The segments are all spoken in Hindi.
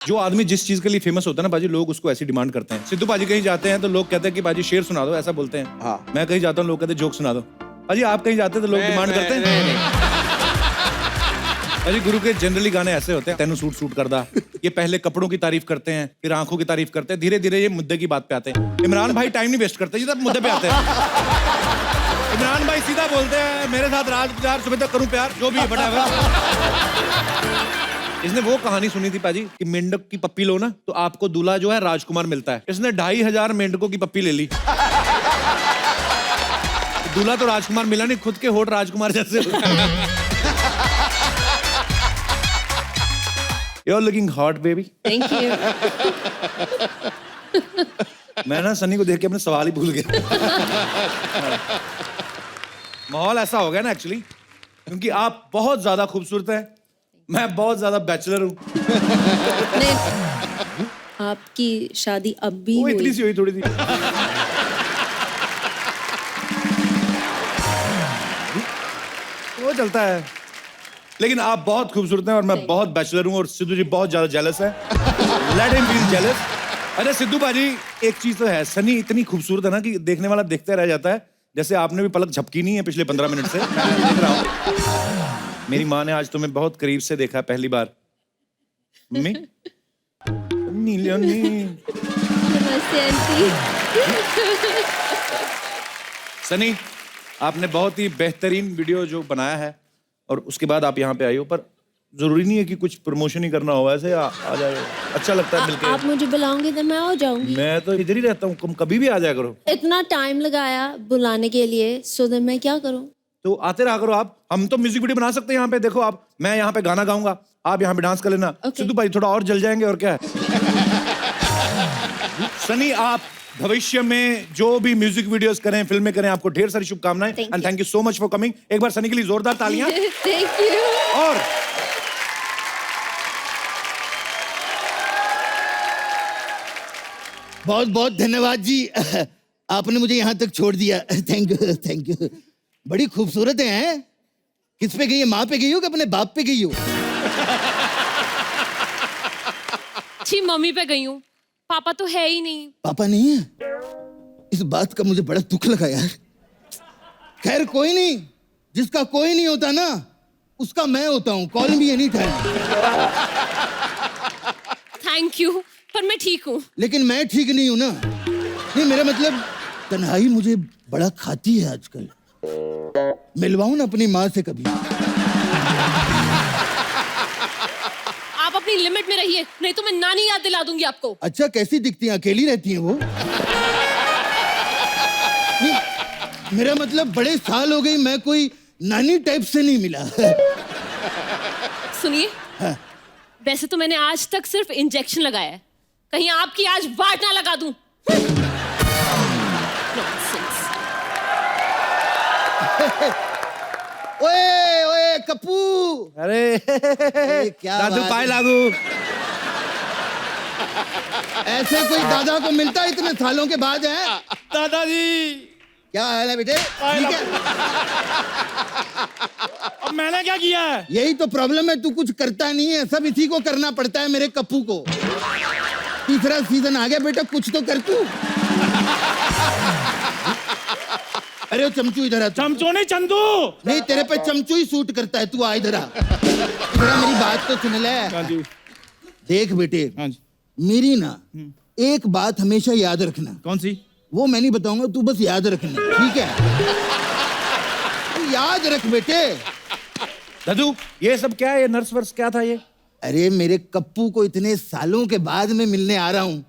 जो आदमी जिस चीज के लिए फेमस होता है ना बाजी, लोग उसको ऐसी डिमांड करते हैं। सिद्धू बाजी कहीं जाते हैं तो लोग कहते हैं कि बाजी शेर सुना दो, ऐसा बोलते हैं। हाँ। मैं कहीं जाता हूँ, लोग कहते हैं जोक सुना दो। बाजी आप कहीं जाते हैं तो लोग डिमांड करते हैं। बाजी गुरु के जनरली गाने ऐसे होते हैं, तेनू सूट सूट करदा, ये पहले कपड़ों की तारीफ करते हैं, फिर आंखों की तारीफ करते हैं, धीरे धीरे ये मुद्दे की बात पे आते हैं। इमरान भाई टाइम नहीं वेस्ट करते, ये सब मुद्दे पे आते हैं। इमरान भाई सीधा बोलते हैं, मेरे साथ रात गुजार सुबह तक करूं प्यार, जो भी है बड़ा। इसने वो कहानी सुनी थी पाजी कि मेंढक की पप्पी लो ना तो आपको दूल्हा जो है राजकुमार मिलता है। इसने 2500 मेंढकों की पप्पी ले ली। दूल्हा तो राजकुमार मिला नहीं, खुद के होठ राजकुमार जैसे। You're looking hot, baby. Thank you. मैं ना सनी को देख के अपने सवाल ही भूल गया। माहौल ऐसा हो गया ना एक्चुअली, क्योंकि आप बहुत ज्यादा खूबसूरत हैं, मैं बहुत ज्यादा बैचलर हूँ। नहीं, आपकी शादी अब भी वो हुई। इतनी सी हुई, थोड़ी सी। वो चलता है, लेकिन आप बहुत खूबसूरत हैं और मैं बहुत बैचलर हूँ और सिद्धू जी बहुत ज्यादा जेलस है। Let him feel jealous। अरे सिद्धू बाजी एक चीज तो है, सनी इतनी खूबसूरत है ना कि देखने वाला देखते रह जाता है। जैसे आपने भी पलक झपकी नहीं है पिछले 15 मिनट से, मैं देख रहा हूँ। मेरी माँ ने आज तुम्हें बहुत करीब से देखा पहली बार। मम्मी नमस्ते आंटी। सनी आपने बहुत ही बेहतरीन वीडियो जो बनाया है और उसके बाद आप यहाँ पे आई हो, पर जरूरी नहीं है कि कुछ प्रमोशन ही करना हो, ऐसे आ जाए, अच्छा लगता है मिलके। आप मुझे बुलाओगे तो मैं आ जाऊंगी। मैं तो इधर ही रहता हूँ, कभी भी आ जाया करो। इतना टाइम लगाया बुलाने के लिए, सो देन मैं क्या करूं? तो आते रहा करो आप, हम तो म्यूजिक वीडियो बना सकते हैं यहाँ पे। देखो आप, मैं यहाँ पे गाना गाऊंगा, आप यहाँ पे डांस कर लेना। Okay. सिद्धू भाई थोड़ा और जल जाएंगे और क्या है। सनी आप भविष्य में जो भी म्यूजिक वीडियोस करें, फिल्में करें, आपको ढेर सारी शुभकामनाएं and thank you so much for coming. एक बार सनी के लिए जोरदार तालियां। Thank you. और बहुत बहुत धन्यवाद जी, आपने मुझे यहाँ तक छोड़ दिया। Thank you, thank you. बड़ी खूबसूरत है। किस पे गई है, माँ पे गई हो कि अपने बाप पे गई हो? जी मम्मी पे गई हूँ, पापा तो है ही नहीं। पापा नहीं है? इस बात का मुझे बड़ा दुख लगा यार। खैर कोई नहीं, जिसका कोई नहीं होता ना उसका मैं होता हूँ। Call me any time. Thank you, पर मैं ठीक हूँ। लेकिन मैं ठीक नहीं हूं ना। नहीं, मेरा मतलब तन्हाई मुझे बड़ा खाती है आजकल। मिलवाऊं ना अपनी माँ से कभी? आप अपनी लिमिट में रहिए, नहीं तो मैं नानी याद दिला दूंगी आपको। अच्छा, कैसी दिखती हैं? अकेली रहती हैं वो? नहीं, मेरा मतलब बड़े साल हो गई, मैं कोई नानी टाइप से नहीं मिला। सुनिए, हाँ। वैसे तो मैंने आज तक सिर्फ इंजेक्शन लगाया है, कहीं आपकी आज वाट ना लगा दूं। Nonsense। ओए ओए कप्पू, अरे क्या दादू बात पाए है। लागू। ऐसे कोई दादा को मिलता है इतने सालों के बाद? है दादाजी क्या हाल है बेटे? ठीक है। अब मैंने क्या किया है? यही तो प्रॉब्लम है, तू कुछ करता नहीं है, सब इसी को करना पड़ता है, मेरे कप्पू को। तीसरा सीजन आ गया बेटा, कुछ तो कर तू। अरे वो चमचू इधर आ। चमचो नहीं चंदू। नहीं, तेरे पे चमचू ही सूट करता है, तू आ इधर आ। इधर आ, मेरी बात तो सुन ले। हाँ जी। देख बेटे, हाँ जी। मेरी ना एक बात हमेशा याद रखना। कौन सी? वो मैं नहीं बताऊंगा, तू बस याद रखना, ठीक है? तू याद रख बेटे। दादू ये सब क्या है? ये नर्स वर्स क्या था ये? अरे मेरे कप्पू को इतने सालों के बाद मैं मिलने आ रहा हूँ,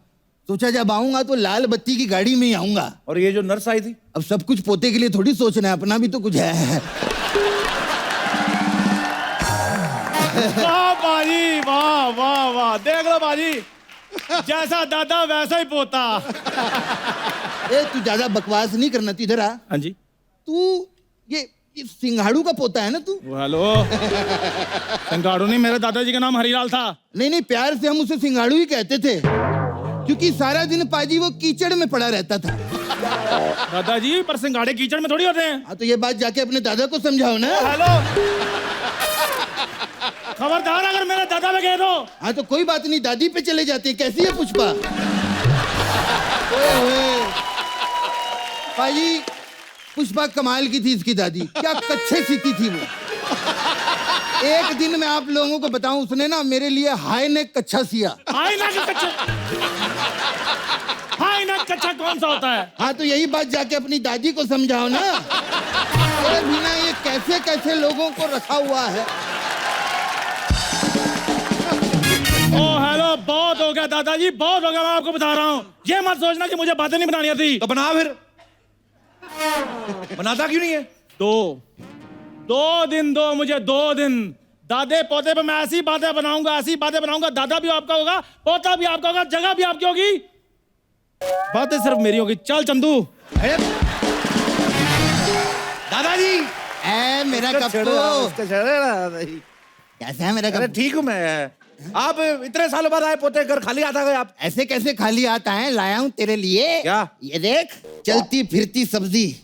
सोचा जब आऊंगा तो लाल बत्ती की गाड़ी में ही आऊंगा। और ये जो नर्स आई थी? अब सब कुछ पोते के लिए थोड़ी सोचना है, अपना भी तो कुछ है। वाह बाजी, वाह वाह वाह, देख लो बाजी, जैसा दादा वैसा ही पोता। ए तू ज्यादा बकवास नहीं करना, तू इधर आ। हाँ जी। तू ये सिंघाड़ू का पोता है ना तू? हेलो, सिंगाड़ू नहीं, मेरे दादाजी का नाम हरिलाल था। नहीं नहीं, प्यार से हम उसे सिंघाड़ू ही कहते थे, क्योंकि सारा दिन पाजी वो कीचड़ में पड़ा रहता था। दादाजी पर सिंगाड़े कीचड़ में थोड़ी होते हैं। हाँ तो ये बात जाके अपने दादा को समझाओ ना। हेलो, खबरदार अगर मेरे दादा पे गए तो। हाँ तो कोई बात नहीं, दादी पे चले जाते हैं। कैसी है पुष्पा? ओए ओए भाई, पुष्पा कमाल की थी इसकी दादी, क्या कच्चे सीती थी वो। एक दिन मैं आप लोगों को बताऊं, उसने ना मेरे लिए हाई नेक कच्चा सिया। हाई नेक कच्चा? हाई नेक कच्चा कौन सा होता है? हाँ तो यही बात जाके अपनी दादी को समझाओ ना। अरे बिना ये कैसे कैसे लोगों को रखा हुआ है। ओ हेलो, बहुत हो गया दादाजी, बहुत हो गया। मैं आपको बता रहा हूँ, ये मत सोचना कि मुझे बातें नहीं बनानी आती। तो बना फिर। बनाता क्यों नहीं है? दो दिन दो मुझे, 2 दिन। दादे पोते पे मैं ऐसी बातें बनाऊंगा, दादा भी आपका होगा, पोता भी आपका होगा, जगह भी आपकी होगी, बातें सिर्फ मेरी होगी। चल चंदू। अरे दादाजी ए मेरा कप्पू, कैसा है मेरा अरे कप्पू? ठीक हूँ मैं। आप इतने सालों बाद आए, पोते घर खाली आता गए आप। ऐसे कैसे खाली आता है? लाया हूँ तेरे लिए। क्या? ये देख, चलती फिरती सब्जी।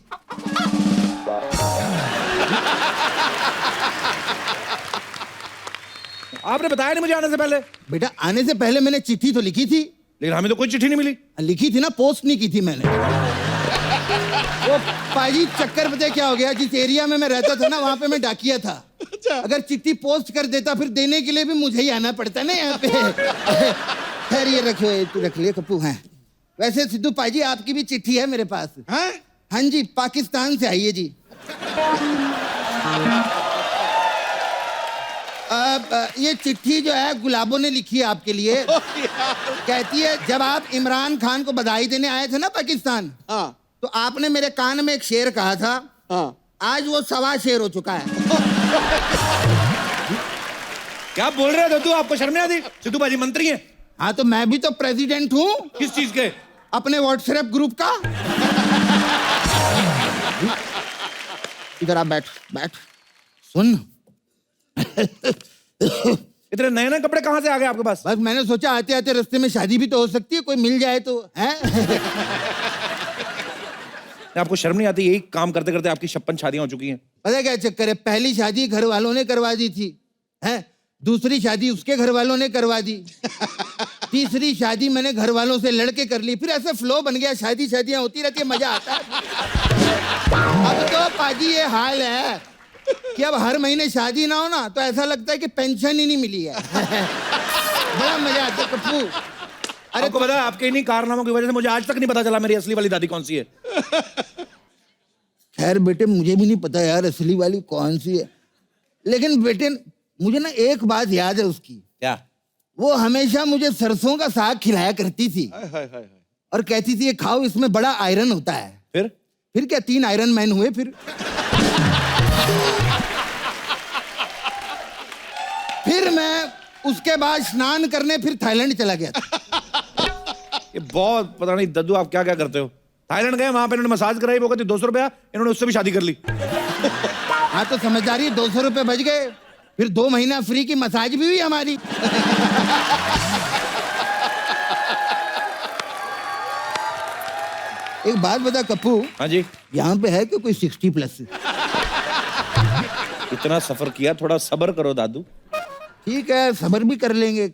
आपने बताया नहीं मुझे आने से पहले। बेटा आने से पहले मैंने चिट्ठी तो लिखी थी। लेकिन हमें तो कोई चिट्ठी नहीं मिली। लिखी थी ना, पोस्ट नहीं की थी मैंने। वो पाजी चक्कर पता है क्या हो गया, जिस एरिया में मैं रहता था ना, वहां पे मैं डाकिया था। अगर चिट्ठी पोस्ट कर देता फिर देने के लिए भी मुझे ही आना पड़ता ना यहाँ पे। खैर ये रखो, तू रख लिया कप्पू। है वैसे सिद्धू पाजी, आपकी भी चिट्ठी है मेरे पास। हाँ जी, पाकिस्तान से आई है जी। अब ये चिट्ठी जो है गुलाबों ने लिखी है आपके लिए। कहती है, जब आप इमरान खान को बधाई देने आए थे ना पाकिस्तान, तो आपने मेरे कान में एक शेर कहा था। आज वो 1.25 शेर हो चुका है। क्या बोल रहे हो तू? आपको शर्म नहीं आती? सिद्धू बाजी मंत्री हैं। हाँ तो मैं भी तो प्रेसिडेंट हूँ। किस चीज के? अपने व्हाट्सएप ग्रुप का। इधर आप बैठ सुन। इतने नए नए कपड़े कहाँ से आ गए आपके पास? बस मैंने सोचा आते आते रास्ते में शादी भी तो हो सकती है, कोई मिल जाए तो है। आपको शर्म नहीं आती? यही काम करते करते आपकी 56 शादियां हो चुकी हैं। पता क्या चक्कर है, पहली शादी घर वालों ने करवा दी थी, है दूसरी शादी उसके घर वालों ने करवा दी, तीसरी शादी मैंने घर वालों से लड़के कर ली, फिर ऐसे फ्लो बन गया, शादियां होती रहती है, मजा आता है। अब तो पाजी ये हाल है कि अब हर महीने शादी ना हो ना तो ऐसा लगता है कि पेंशन ही नहीं मिली है। बड़ा मजा आता है कप्पू। अरे आपको पता है, आपके इन्हीं कारनामों की वजह से मुझे आज तक नहीं पता चला मेरी असली वाली दादी कौन सी है। खैर बेटे, मुझे भी नहीं पता यार असली वाली कौन सी है, लेकिन बेटे मुझे ना एक बात याद है उसकी। क्या? वो हमेशा मुझे सरसों का साग खिलाया करती थी और कहती थी ये खाओ, इसमें बड़ा आयरन होता है। फिर क्या 3 आयरन मैन हुए फिर मैं उसके बाद स्नान करने फिर थाईलैंड चला गया था। ये बहुत पता नहीं दद्दू आप क्या क्या करते हो। थाईलैंड गए, वहां पे इन्होंने मसाज कराई, वो कहती 200 रुपया, इन्होंने उससे भी शादी कर ली। हाँ तो समझदारी, 200 रुपए बच गए, फिर 2 महीना फ्री की मसाज भी हुई हमारी। एक बात बता कप्पू। हाँ जी। यहाँ पे है कि कोई 60 प्लस? इतना सफर किया, थोड़ा सब्र करो दादू। ठीक है, सब्र भी कर लेंगे।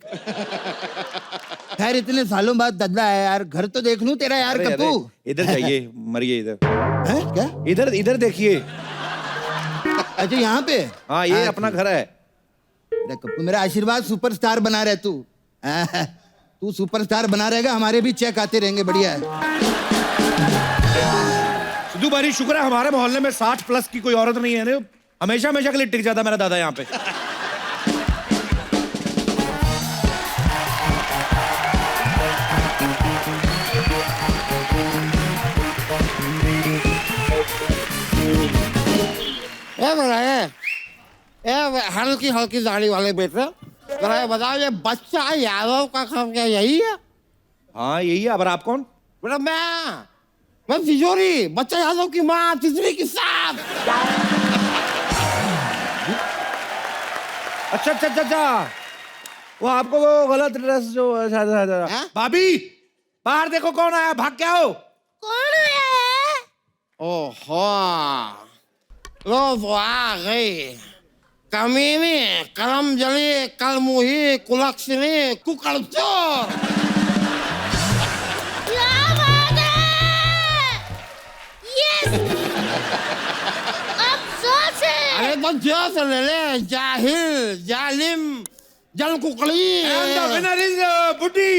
खैर इतने सालों बाद दद्दा है यार, घर तो देख लूं तेरा यार कप्पू। इधर जाइए, मरिए इधर। है क्या? इधर देखिए। अच्छा यहाँ पे? हाँ ये अपना घर है। अरे कप्पू मेरा आशीर्वाद, सुपरस्टार बना रहे तू। तू सुपरस्टार बना रहेगा, हमारे भी चेक आते रहेंगे। बढ़िया है सिद्धू भाई, शुक्र है हमारे मोहल्ले में 60 प्लस की कोई औरत नहीं है। हमेशा के लिए टिक जाता मेरा दादा यहाँ पे। हल्की हल्की दाढ़ी वाले बेटे, जरा ये बताओ, ये बच्चा यादव का काम क्या यही है? हाँ यही है। अब आप कौन? बेटा मैं तिजोरी, बच्चा यादव की माँ तिजोरी की साथ। अच्छा, वो आपको वो गलत ड्रेस जो भाभी, बाहर देखो कौन आया, भाग क्या हो? कौन है? ओहो, लो तो आ गई। कमीनी, करम जली, कलमुही, कुलक्षणी, कुकड़चोर। क्या बात है? यस। अब जोश है। अरे तो जोश ले ले, जाहिल, जालिम, जल कुकड़ी। And the winner is बुड्ढी।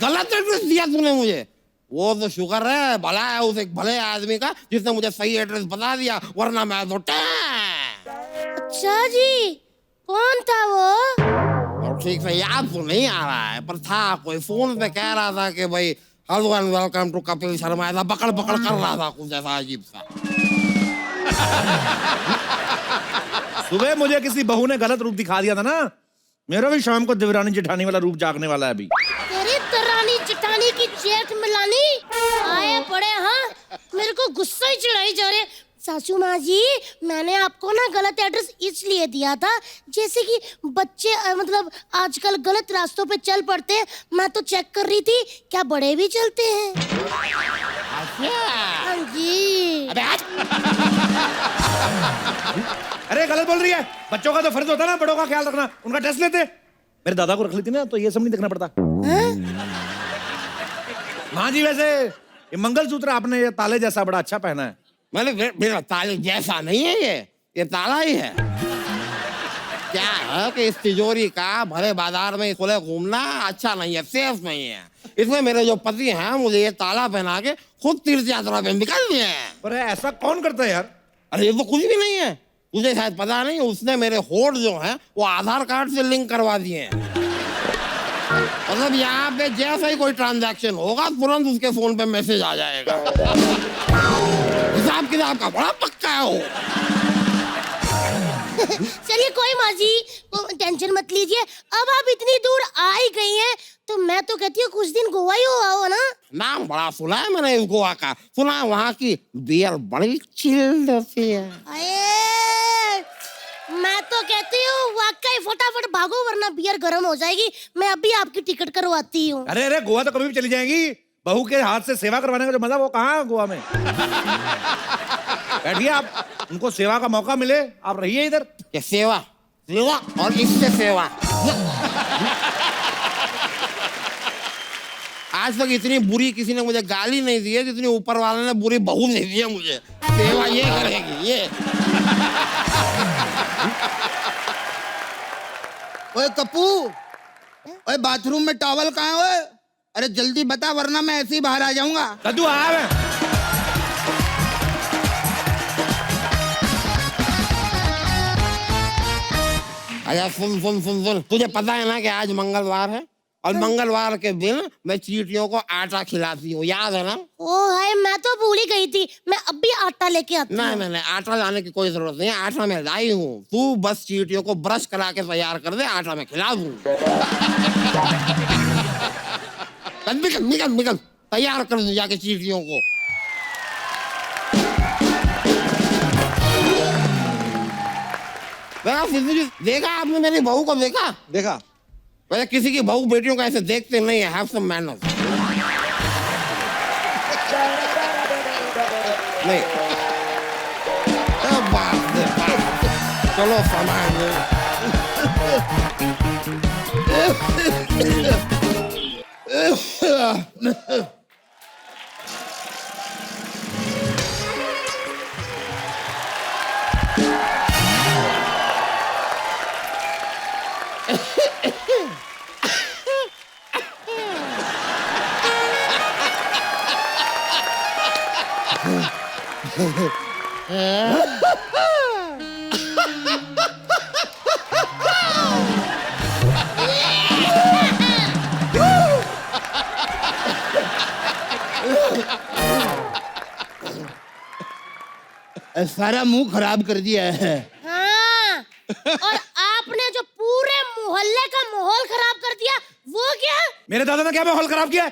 गलत एड्रेस दिया तूने मुझे। वो तो शुक्र है, भला है उस एक भले आदमी का जिसने मुझे सही एड्रेस बता दिया, वरना मैं तो अच्छा जी, कौन था वो? और ठीक से याद तो नहीं आ रहा है, पर था कोई फोन पे कह रहा था कि भाई hello and welcome to Kapil Sharma, ऐसा पकड़ पकड़ कर रहा था कुछ ऐसा अजीब सा। सुबह मुझे किसी बहू ने गलत रूप दिखा दिया था ना, मेरा भी शाम को देवरानी जेठानी वाला रूप जागने वाला है अभी। तेरी तरानी चटानी की जेठ मिलानी आए पड़े। हाँ, मेरे को गुस्सा ही चढ़ाई जा रहे। सासू माँ जी, मैंने आपको ना गलत एड्रेस इसलिए दिया था, जैसे कि बच्चे मतलब आजकल गलत रास्तों पे चल पड़ते हैं। मैं तो चेक कर रही थी, क्या बड़े भी चलते हैं? हाँ जी। अरे गलत बोल रही है, बच्चों का तो फर्ज होता है ना बड़ों का ख्याल रखना, उनका टेस्ट लेते। मेरे दादा को रख लेती ना तो ये सब नहीं देखना पड़ता। हाँ जी, वैसे ये मंगलसूत्र आपने ये ताले जैसा बड़ा अच्छा पहना है। मेरा ताले जैसा नहीं है ये ताला ही है। क्या है कि इस तिजोरी का भरे बाजार में खुले घूमना अच्छा नहीं है, सेफ नहीं है। इसमें मेरे जो पति हैं मुझे ये ताला पहना के खुद तीर्थ यात्रा पे निकल दिए हैं। पर ऐसा कौन करता है यार? अरे ये तो कुछ भी नहीं है, तुझे शायद पता नहीं, उसने मेरे होठ जो हैं वो आधार कार्ड से लिंक करवा दिए हैं। मतलब यहाँ पे जैसा ही कोई ट्रांजैक्शन होगा तुरंत उसके फोन पे मैसेज आ जाएगा। हिसाब किताब का बड़ा पक्का है वो। चलिए कोई माँ जी, टेंशन मत लीजिए। अब आप इतनी दूर आ ही गई हैं, तो मैं तो कहती हूँ कुछ दिन गोवा ही हो आओ ना। नाम बड़ा सुना है मैंने इस गोवा का, सुना है वहाँ की बियर बड़ी चिल्ड होती है। अये, मैं तो कहती हूँ वाकई फटाफट भागो वरना बियर गर्म हो जाएगी। मैं अभी आपकी टिकट करवाती हूँ। अरे अरे, गोवा तो कभी भी चली जाएगी, बहू के हाथ से सेवा करवाने का जो मजा वो कहाँ है गोवा में। बैठिए आप, उनको सेवा का मौका मिले, आप रहिए इधर। ये सेवा सेवा और इससे सेवा। आज तक इतनी बुरी किसी ने मुझे गाली नहीं दी है जितनी ऊपर वाले ने बुरी बहू दे दी है मुझे। सेवा ये करेगी ये। ओए कप्पू, ओए बाथरूम में टॉवल कहाँ है? ओए अरे जल्दी बता वरना मैं ऐसे ही बाहर आ जाऊंगा। कद्दू आया है। अच्छा सुन सुन सुन सुन, तुझे पता है ना कि आज मंगलवार है और मंगलवार के दिन मैं चींटियों को आटा खिलाती हूँ, याद है ना? ओ हाय, मैं तो भूल ही गई थी। मैं अभी आटा लेके आती हूँ। नहीं नहीं नहीं, आटा लाने की कोई जरूरत नहीं है, आटा मैं लाई हूँ। तू बस चींटियों को ब्रश करा के तैयार कर दे, आटा मैं खिला दूँ। निकल निकल निकल, तैयार कर दूँ जाके चींटियों को। देखा आपने मेरी बहू को? देखा देखा। वैसे किसी की बहू बेटियों को ऐसे देखते नहीं है। Have some manners. नहीं बाप रे बाप, चलो सामान सारा मुंह खराब कर दिया है। हाँ, और आपने जो पूरे मोहल्ले का माहौल खराब कर दिया वो क्या? मेरे दादा ने क्या माहौल खराब किया है?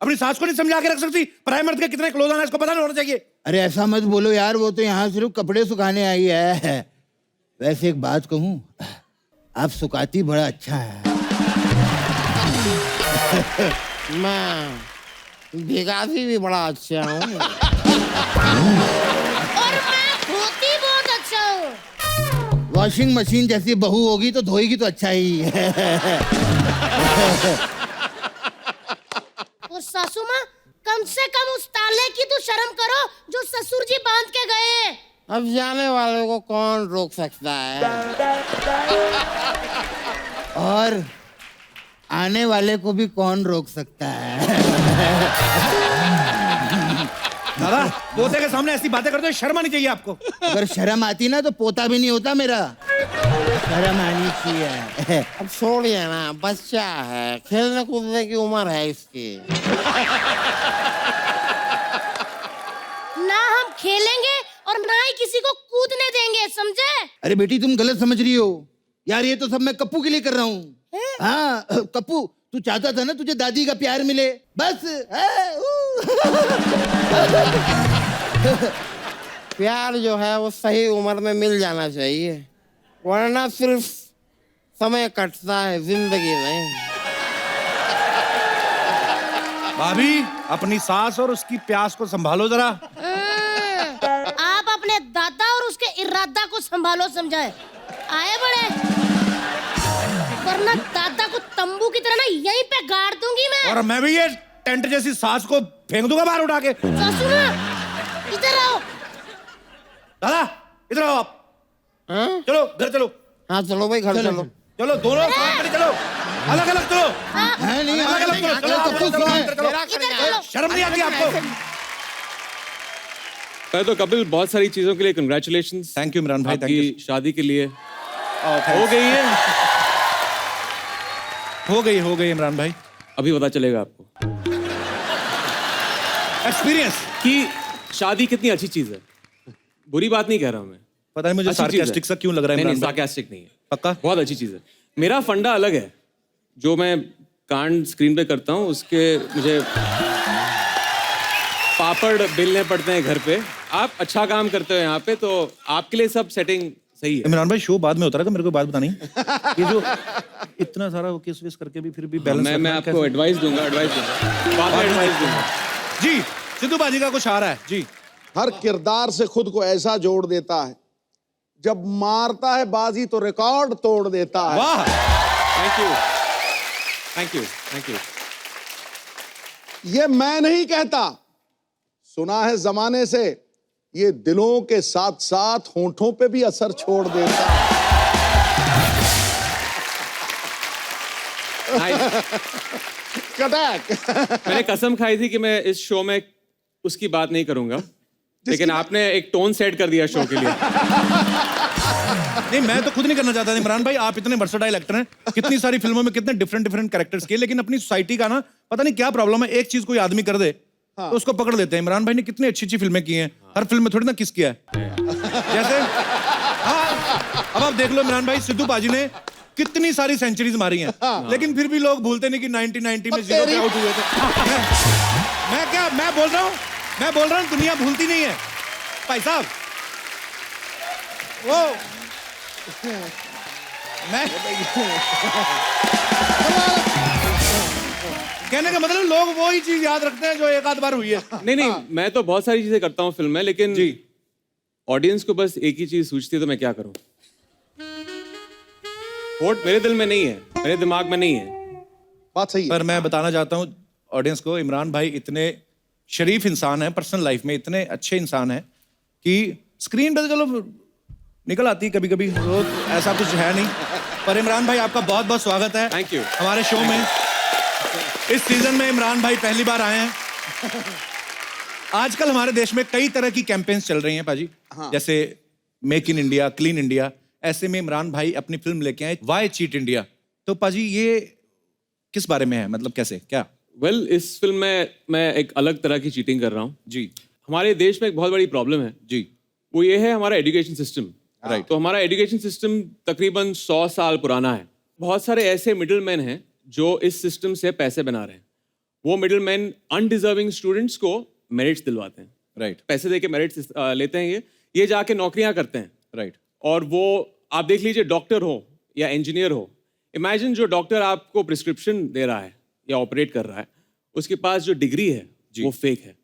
अपनी सास को नहीं समझा के रख सकती? पराये मर्द के कितने क्लोज आना इसको पता नहीं होना चाहिए। अरे ऐसा मत बोलो यार, वो तो यहाँ सिर्फ कपड़े सुखाने आई है। वैसे एक बात कहूँ, आप सुखाती बड़ा अच्छा है। मैं भिगाती भी बड़ा अच्छा हूँ। और मैं धोती बहुत अच्छा हूँ। वॉशिंग मशीन जैसी बहू होगी तो धोएगी तो अच्छा ही है। और सासू माँ, कम से कम उस ताले की तो शर्म करो जो ससुर जी बांध के गए हैं। अब जाने वाले को कौन रोक सकता है? और आने वाले को भी कौन रोक सकता है? दादा पोते के सामने ऐसी बातें करते हो, शर्म आनी चाहिए आपको। अगर शर्म आती ना तो पोता भी नहीं होता मेरा। शर्म आनी चाहिए। अब छोड़िए ना, बच्चा है, खेलने कूदने की उम्र है इसकी। ना हम खेलेंगे और ना ही किसी को कूदने देंगे, समझे? अरे बेटी तुम गलत समझ रही हो यार, ये तो सब मैं कप्पू के लिए कर रहा हूँ। हाँ कप्पू, तू चाहता था ना तुझे दादी का प्यार मिले, बस। प्यार जो है वो सही उम्र में मिल जाना चाहिए, वरना सिर्फ समय कटता है, जिंदगी नहीं। भाभी अपनी सास और उसकी प्यास को संभालो जरा। आप अपने दादा और उसके इरादा को संभालो, समझाए? आए बड़े, वरना दादा को तंबू की तरह ना यहीं पे गाड़ दूंगी मैं। और मैं भी ये टेंट जैसी सास को फेंक दूंगा बाहर उठा के। सासू माँ, इधर आओ। दादा इधर आओ आप। हाँ? चलो घर चलो। हाँ चलो भाई, घर चलो। चलो दोनों साथ में चलो, अलग अलग चलो। है नहीं अलग अलग चलो, चलो, कप्पू चलो, सुना है। चलो, चलो। इधर चलो। शर्म नहीं आती आपको? पहले तो कपिल बहुत सारी चीजों के लिए कंग्रेचुलेशंस। थैंक यू इमरान भाई, थैंक यू। आपकी शादी के लिए हो हो गई है। गई इमरान भाई। अभी पता चलेगा आपको एक्सपीरियंस कि शादी कितनी अच्छी चीज है। बुरी बात नहीं कह रहा हूं मैं, पता नहीं मुझे अच्छी चीज है। सार्कास्टिक सा क्यों लग रहा है नहीं इमरान भाई? सार्कास्टिक नहीं है, पक्का? बहुत अच्छी चीज है। मेरा फंडा अलग है, जो मैं कांड स्क्रीन पे करता हूँ उसके मुझे पापड़ बेलने पड़ते हैं घर पे। आप अच्छा काम करते हो यहाँ पे, तो आपके लिए सब सेटिंग सही है। इमरान भाई शो बाद में होता रहेगा, मेरे को बात बतानी। ये जो इतना सारा वो किस विस करके भी फिर भी बैलेंस मैं आपको एडवाइस दूंगा बाद में एडवाइस दूंगा। जी सिद्धू बाजी का कुछ आ रहा है जी। हर किरदार से खुद को ऐसा जोड़ देता है, जब मारता है बाजी तो रिकॉर्ड तोड़ देता है। वाह, thank you thank you thank you. ये मैं नहीं कहता, सुना है जमाने से, ये दिलों के साथ साथ होंठों पे भी असर छोड़ देता है। कटैक। मैंने कसम खाई थी कि मैं इस शो में उसकी बात नहीं करूंगा, लेकिन आपने एक टोन सेट कर दिया शो के लिए। नहीं मैं तो खुद नहीं करना चाहता था इमरान भाई, आप इतने वर्सेटाइल एक्टर हैं, कितनी सारी फिल्मों में कितने डिफरेंट डिफरेंट कैरेक्टर्स किए, लेकिन अपनी सोसाइटी का ना पता नहीं क्या प्रॉब्लम है, एक चीज कोई आदमी कर दे तो उसको पकड़ लेते हैं। इमरान भाई ने कितनी अच्छी अच्छी फिल्में की हैं, हर फिल्म में थोड़ी ना किस किया है। जैसे हाँ, अब आप देख लो इमरान भाई, सिद्धू बाजी ने कितनी सारी सेंचुरीज मारी हैं, लेकिन फिर भी लोग भूलते नहीं कि 1990 में 0 पे आउट हुए थे। मैं बोल रहा हूँ दुनिया भूलती नहीं है भाई साहब। वो मैं कहने का मतलब लोग वो ही चीज याद रखते हैं जो एक आध बार हुई है। नहीं मैं तो बहुत सारी चीजें करता हूँ फिल्म में, लेकिन जी ऑडियंस को बस एक ही चीज सूझती है, तो मैं क्या करूं। वोट मेरे दिल में नहीं है, मेरे दिमाग में नहीं है। बात सही है। पर मैं बताना चाहता हूँ ऑडियंस को, इमरान भाई इतने शरीफ इंसान है, पर्सनल लाइफ में इतने अच्छे इंसान है कि स्क्रीन पे तो चलो निकल आती है कभी कभी, वो ऐसा कुछ है नहीं। पर इमरान भाई आपका बहुत बहुत स्वागत है थैंक यू हमारे शो में। इस सीजन में इमरान भाई पहली बार आए हैं। आजकल हमारे देश में कई तरह की कैंपेन्स चल रही हैं पाजी, जैसे make in India, clean India. ऐसे में इमरान भाई अपनी फिल्म लेके आए व्हाई चीट इंडिया। तो पाजी ये किस बारे में है, मतलब कैसे क्या? वेल इस फिल्म में मैं एक अलग तरह की चीटिंग कर रहा हूँ जी। हमारे देश में एक बहुत बड़ी प्रॉब्लम है जी। वो ये है हमारा एजुकेशन सिस्टम। राइट। तो हमारा एजुकेशन सिस्टम तकरीबन 100 साल पुराना है। बहुत सारे ऐसे मिडिल मैन हैं जो इस सिस्टम से पैसे बना रहे हैं। वो मिडिल मैन अनडिजर्विंग स्टूडेंट्स को मेरिट्स दिलवाते हैं। राइट। पैसे दे के मेरिट्स लेते हैं, ये जाके नौकरियां करते हैं। राइट। और वो आप देख लीजिए, डॉक्टर हो या इंजीनियर हो, इमेजिन जो डॉक्टर आपको प्रिस्क्रिप्शन दे रहा है या ऑपरेट कर रहा है, उसके पास जो डिग्री है वो फेक है।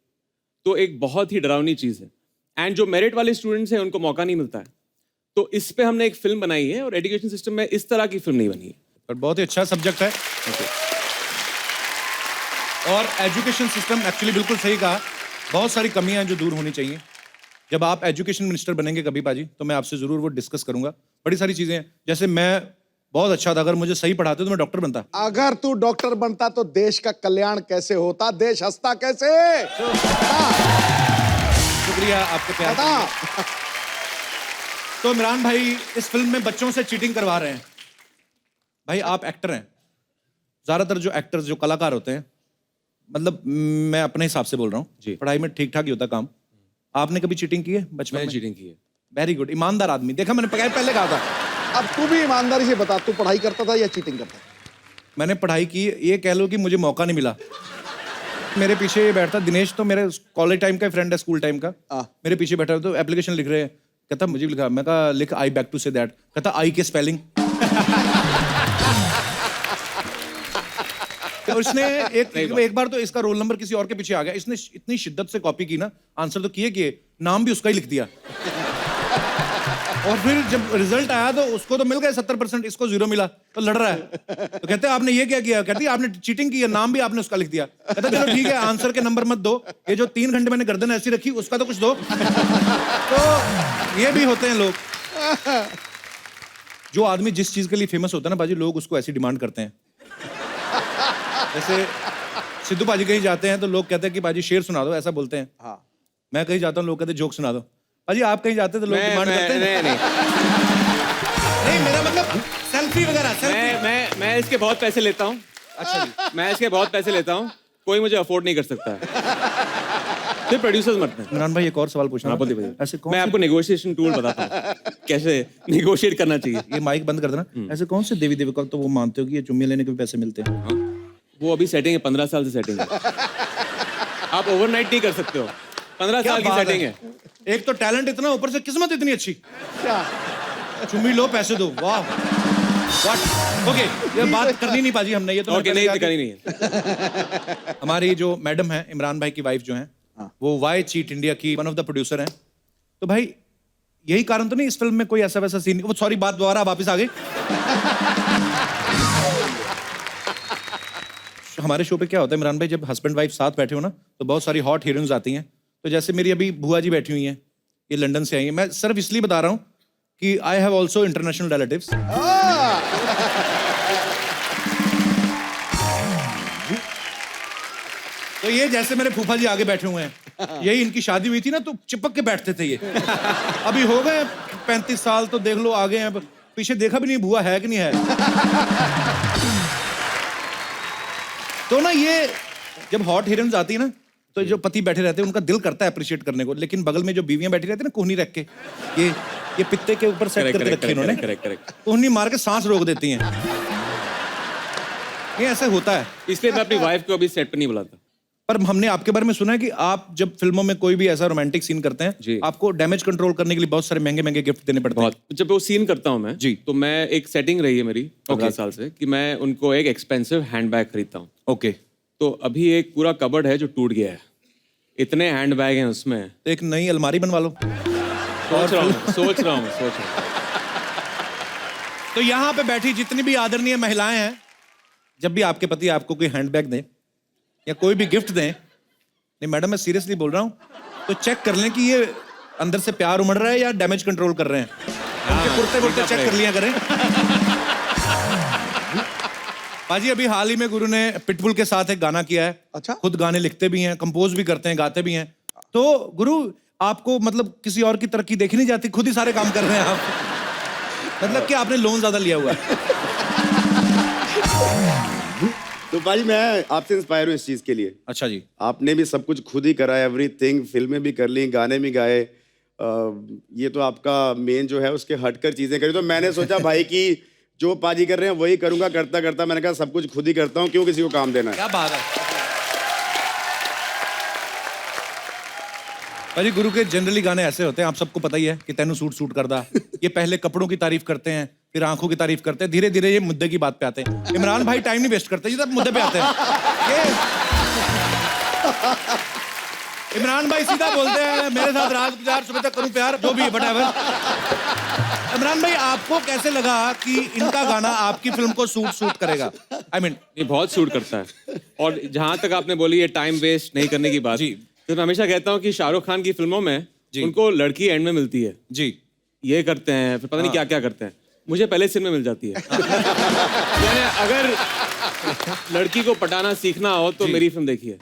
तो एक बहुत ही डरावनी चीज़ है। एंड जो मेरिट वाले स्टूडेंट्स हैं उनको मौका नहीं मिलता है। तो इस पे हमने एक फिल्म बनाई है और एजुकेशन सिस्टम में इस तरह की फिल्म नहीं बनी है। पर बहुत ही अच्छा सब्जेक्ट है। और एजुकेशन सिस्टम एक्चुअली बिल्कुल सही कहा, बहुत सारी कमियां हैं जो दूर होनी चाहिए। जब आप एजुकेशन मिनिस्टर बनेंगे कभी पाजी, तो मैं आपसे जरूर वो डिस्कस करूंगा। बड़ी सारी चीजें हैं, जैसे मैं बहुत अच्छा था, अगर मुझे सही पढ़ाते तो मैं डॉक्टर बनता। अगर तू डॉक्टर बनता तो देश का कल्याण कैसे होता, देश हंसता कैसे? शुक्रिया आपके प्यार के लिए। तो इमरान भाई इस फिल्म में बच्चों से चीटिंग करवा रहे हैं। भाई आप एक्टर हैं, ज्यादातर जो एक्टर्स जो कलाकार होते हैं, मतलब मैं अपने हिसाब से बोल रहा जी। हूँ, पढ़ाई में ठीक ठाक ही होता काम। आपने कभी चीटिंग की है बचपन मैंने में? चीटिंग की है। वेरी गुड, ईमानदार आदमी। देखा मैंने पहले कहा था। अब तू भी ईमानदारी से बता, तू पढ़ाई करता था या चीटिंग करता था? मैंने पढ़ाई की, ये कह लो कि मुझे मौका नहीं मिला। मेरे पीछे ये बैठता दिनेश, तो मेरे कॉलेज टाइम का फ्रेंड है, स्कूल टाइम का। मेरे पीछे बैठा तो एप्लीकेशन लिख रहे हैं, कहता मुझे भी लिखा। मैं कहा लिख आई बैक टू से दैट। कहता आई के स्पेलिंग। तो उसने एक बार तो इसका रोल नंबर किसी और के पीछे आ गया, इसने इतनी शिद्दत से कॉपी की ना, आंसर तो किए नाम भी उसका ही लिख दिया। और फिर जब रिजल्ट आया तो उसको तो मिल गए 70%, इसको 0 मिला। तो लड़ रहा है, तो कहते हैं आपने ये क्या किया? कहती है आपने चीटिंग की है, नाम भी आपने उसका लिख दिया। कहता चलो ठीक है, आंसर के नंबर मत दो, ये जो 3 घंटे मैंने गर्दन ऐसी रखी उसका तो कुछ दो। तो ये भी होते हैं लोग। जो आदमी जिस चीज के लिए फेमस होता है ना बाजी, लोग उसको ऐसी डिमांड करते हैं। जैसे सिद्धू पाजी कहीं जाते हैं तो लोग कहते हैं कि पाजी शेर सुना दो, ऐसा बोलते हैं। हाँ। मैं कहीं जाता हूँ, लोग कहते हैं जोक सुना दो। पाजी आप कहीं जाते हैं तो लोग डिमांड करते हैं। नहीं मेरा मतलब सेल्फी वगैरह, सेल्फी। मैं इसके बहुत पैसे लेता हूँ। अच्छा जी, मैं इसके बहुत पैसे लेता हूँ, कोई मुझे अफोर्ड नहीं कर सकता है। फिर प्रोड्यूसर्स मरते हैं। इमरान भाई एक और सवाल पूछना। ऐसे कौन मैं आपको नेगोशिएशन टूल बताता हूँ कैसे नेगोशिएट करना चाहिए। ये माइक बंद कर देना। ऐसे कौन से देवी देवता तो वो मानते हो कि ये चुम्मी लेने के भी पैसे मिलते हैं? हाँ? वो अभी सेटिंग है, 15 साल से सेटिंग है। आप ओवरनाइट नहीं कर सकते हो, 15 साल की सेटिंग है। एक तो टैलेंट इतना, ऊपर से किस्मत इतनी अच्छी। चुम्मी लो पैसे दो, वाह व्हाट। ओके, ये बात करनी नहीं पाजी हमने, ये तो ओके नहीं करनी नहीं है। हमारी जो मैडम है, इमरान भाई की वाइफ जो है, वो वाई चीट इंडिया की वन ऑफ द प्रोड्यूसर हैं। तो भाई यही कारण तो नहीं इस फिल्म में कोई ऐसा वैसा सीन? वो सॉरी, बात दोबारा वापस आ गई। हमारे शो पे क्या होता है इमरान भाई, जब हस्बैंड वाइफ साथ बैठे हो ना, तो बहुत सारी हॉट हीरोइंस आती हैं। तो जैसे मेरी अभी बुआ जी बैठी हुई हैं, ये लंदन से आई हैं। मैं सिर्फ इसलिए बता रहा हूँ कि I have also international relatives. तो ये जैसे मेरे फूफा जी आगे बैठे हुए हैं, यही इनकी शादी हुई थी ना, तो चिपक के बैठते थे ये। अभी हो गए 35 साल, तो देख लो आगे हैं, पीछे देखा भी नहीं बुआ है कि नहीं है। तो ना ये जब हॉट हीरोइंस आती है ना, तो जो पति बैठे रहते हैं उनका दिल करता है अप्रिशिएट करने को, लेकिन बगल में जो बीवियां बैठी रहती है ना कोहनी रख के, ये पित्ते के ऊपर सेट करके रखी इन्होंने, कोहनी मार के सांस रोक देती हैं। ये ऐसा होता है। इसलिए मैं अपनी वाइफ को अभी सेट पे नहीं बुलाता। पर हमने आपके बारे में सुना है कि आप जब फिल्मों में कोई भी ऐसा रोमांटिक सीन करते हैं, आपको डैमेज कंट्रोल करने के लिए बहुत सारे महंगे महंगे गिफ्ट देने पड़ते हैं। जब वो सीन करता हूँ मैं जी, तो मैं एक सेटिंग रही है मेरी 15 साल से कि मैं उनको एक एक्सपेंसिव हैंडबैग खरीदता हूँ। ओके। तो अभी एक पूरा कबर्ड है जो टूट गया है, इतने हैंडबैग हैं उसमें। तो एक नई अलमारी बनवा लो। सोच रहा हूँ। तो यहाँ पे बैठी जितनी भी आदरणीय महिलाएं हैं, जब भी आपके पति आपको कोई हैंडबैग दें या कोई भी गिफ्ट दें, नहीं मैडम मैं सीरियसली बोल रहा हूँ, तो चेक कर लें कि ये अंदर से प्यार उमड़ रहा है या डैमेज कंट्रोल कर रहे हैं। उनके कुर्ते वुर्ते चेक कर लिया करें। बाजी अभी हाल ही में गुरु ने पिटबुल के साथ एक गाना किया है। अच्छा। खुद गाने लिखते भी हैं, कंपोज भी करते हैं, गाते भी हैं। तो गुरु आपको मतलब किसी और की तरक्की देखी नहीं जाती, खुद ही सारे काम कर रहे हैं आप। मतलब कि आपने लोन ज्यादा लिया हुआ है। तो भाई मैं आपसे इंस्पायर हूँ इस चीज के लिए। अच्छा जी। आपने भी सब कुछ खुद ही करा, एवरीथिंग, फिल्में भी कर ली, गाने भी गाए। ये तो आपका मेन जो है उसके हटकर चीजें करी। तो मैंने सोचा भाई कि जो पाजी कर रहे हैं वही करूंगा। करता करता मैंने कहा सब कुछ खुद ही करता हूँ, क्यों किसी को काम देना है। क्या बात है। भाई गुरु के जनरली गाने ऐसे होते हैं, आप सबको पता ही है कि तेनू सूट सूट करदा। ये पहले कपड़ों की तारीफ करते हैं, फिर आंखों की तारीफ करते हैं, धीरे धीरे ये मुद्दे की बात पे आते हैं। इमरान भाई टाइम नहीं वेस्ट करते, ये सब मुद्दे पे आते हैं। इमरान भाई सीधा बोलते हैं मेरे साथ रात गुजार सुबह तक करूं प्यार जो भी व्हाटएवर। इमरान भाई आपको कैसे लगा कि इनका गाना आपकी फिल्म को सूट करेगा? आई मीन ये बहुत सूट करता है। और जहां तक आपने बोली ये टाइम वेस्ट नहीं करने की बात, जी। तो मैं हमेशा कहता हूँ कि शाहरुख खान की फिल्मों में जी। उनको लड़की एंड में मिलती है, जी ये करते हैं, फिर पता नहीं क्या क्या करते हैं, मुझे पहले सीन में मिल जाती है। यानी अगर लड़की को पटाना सीखना हो तो जी। मेरी फिल्म देखिए।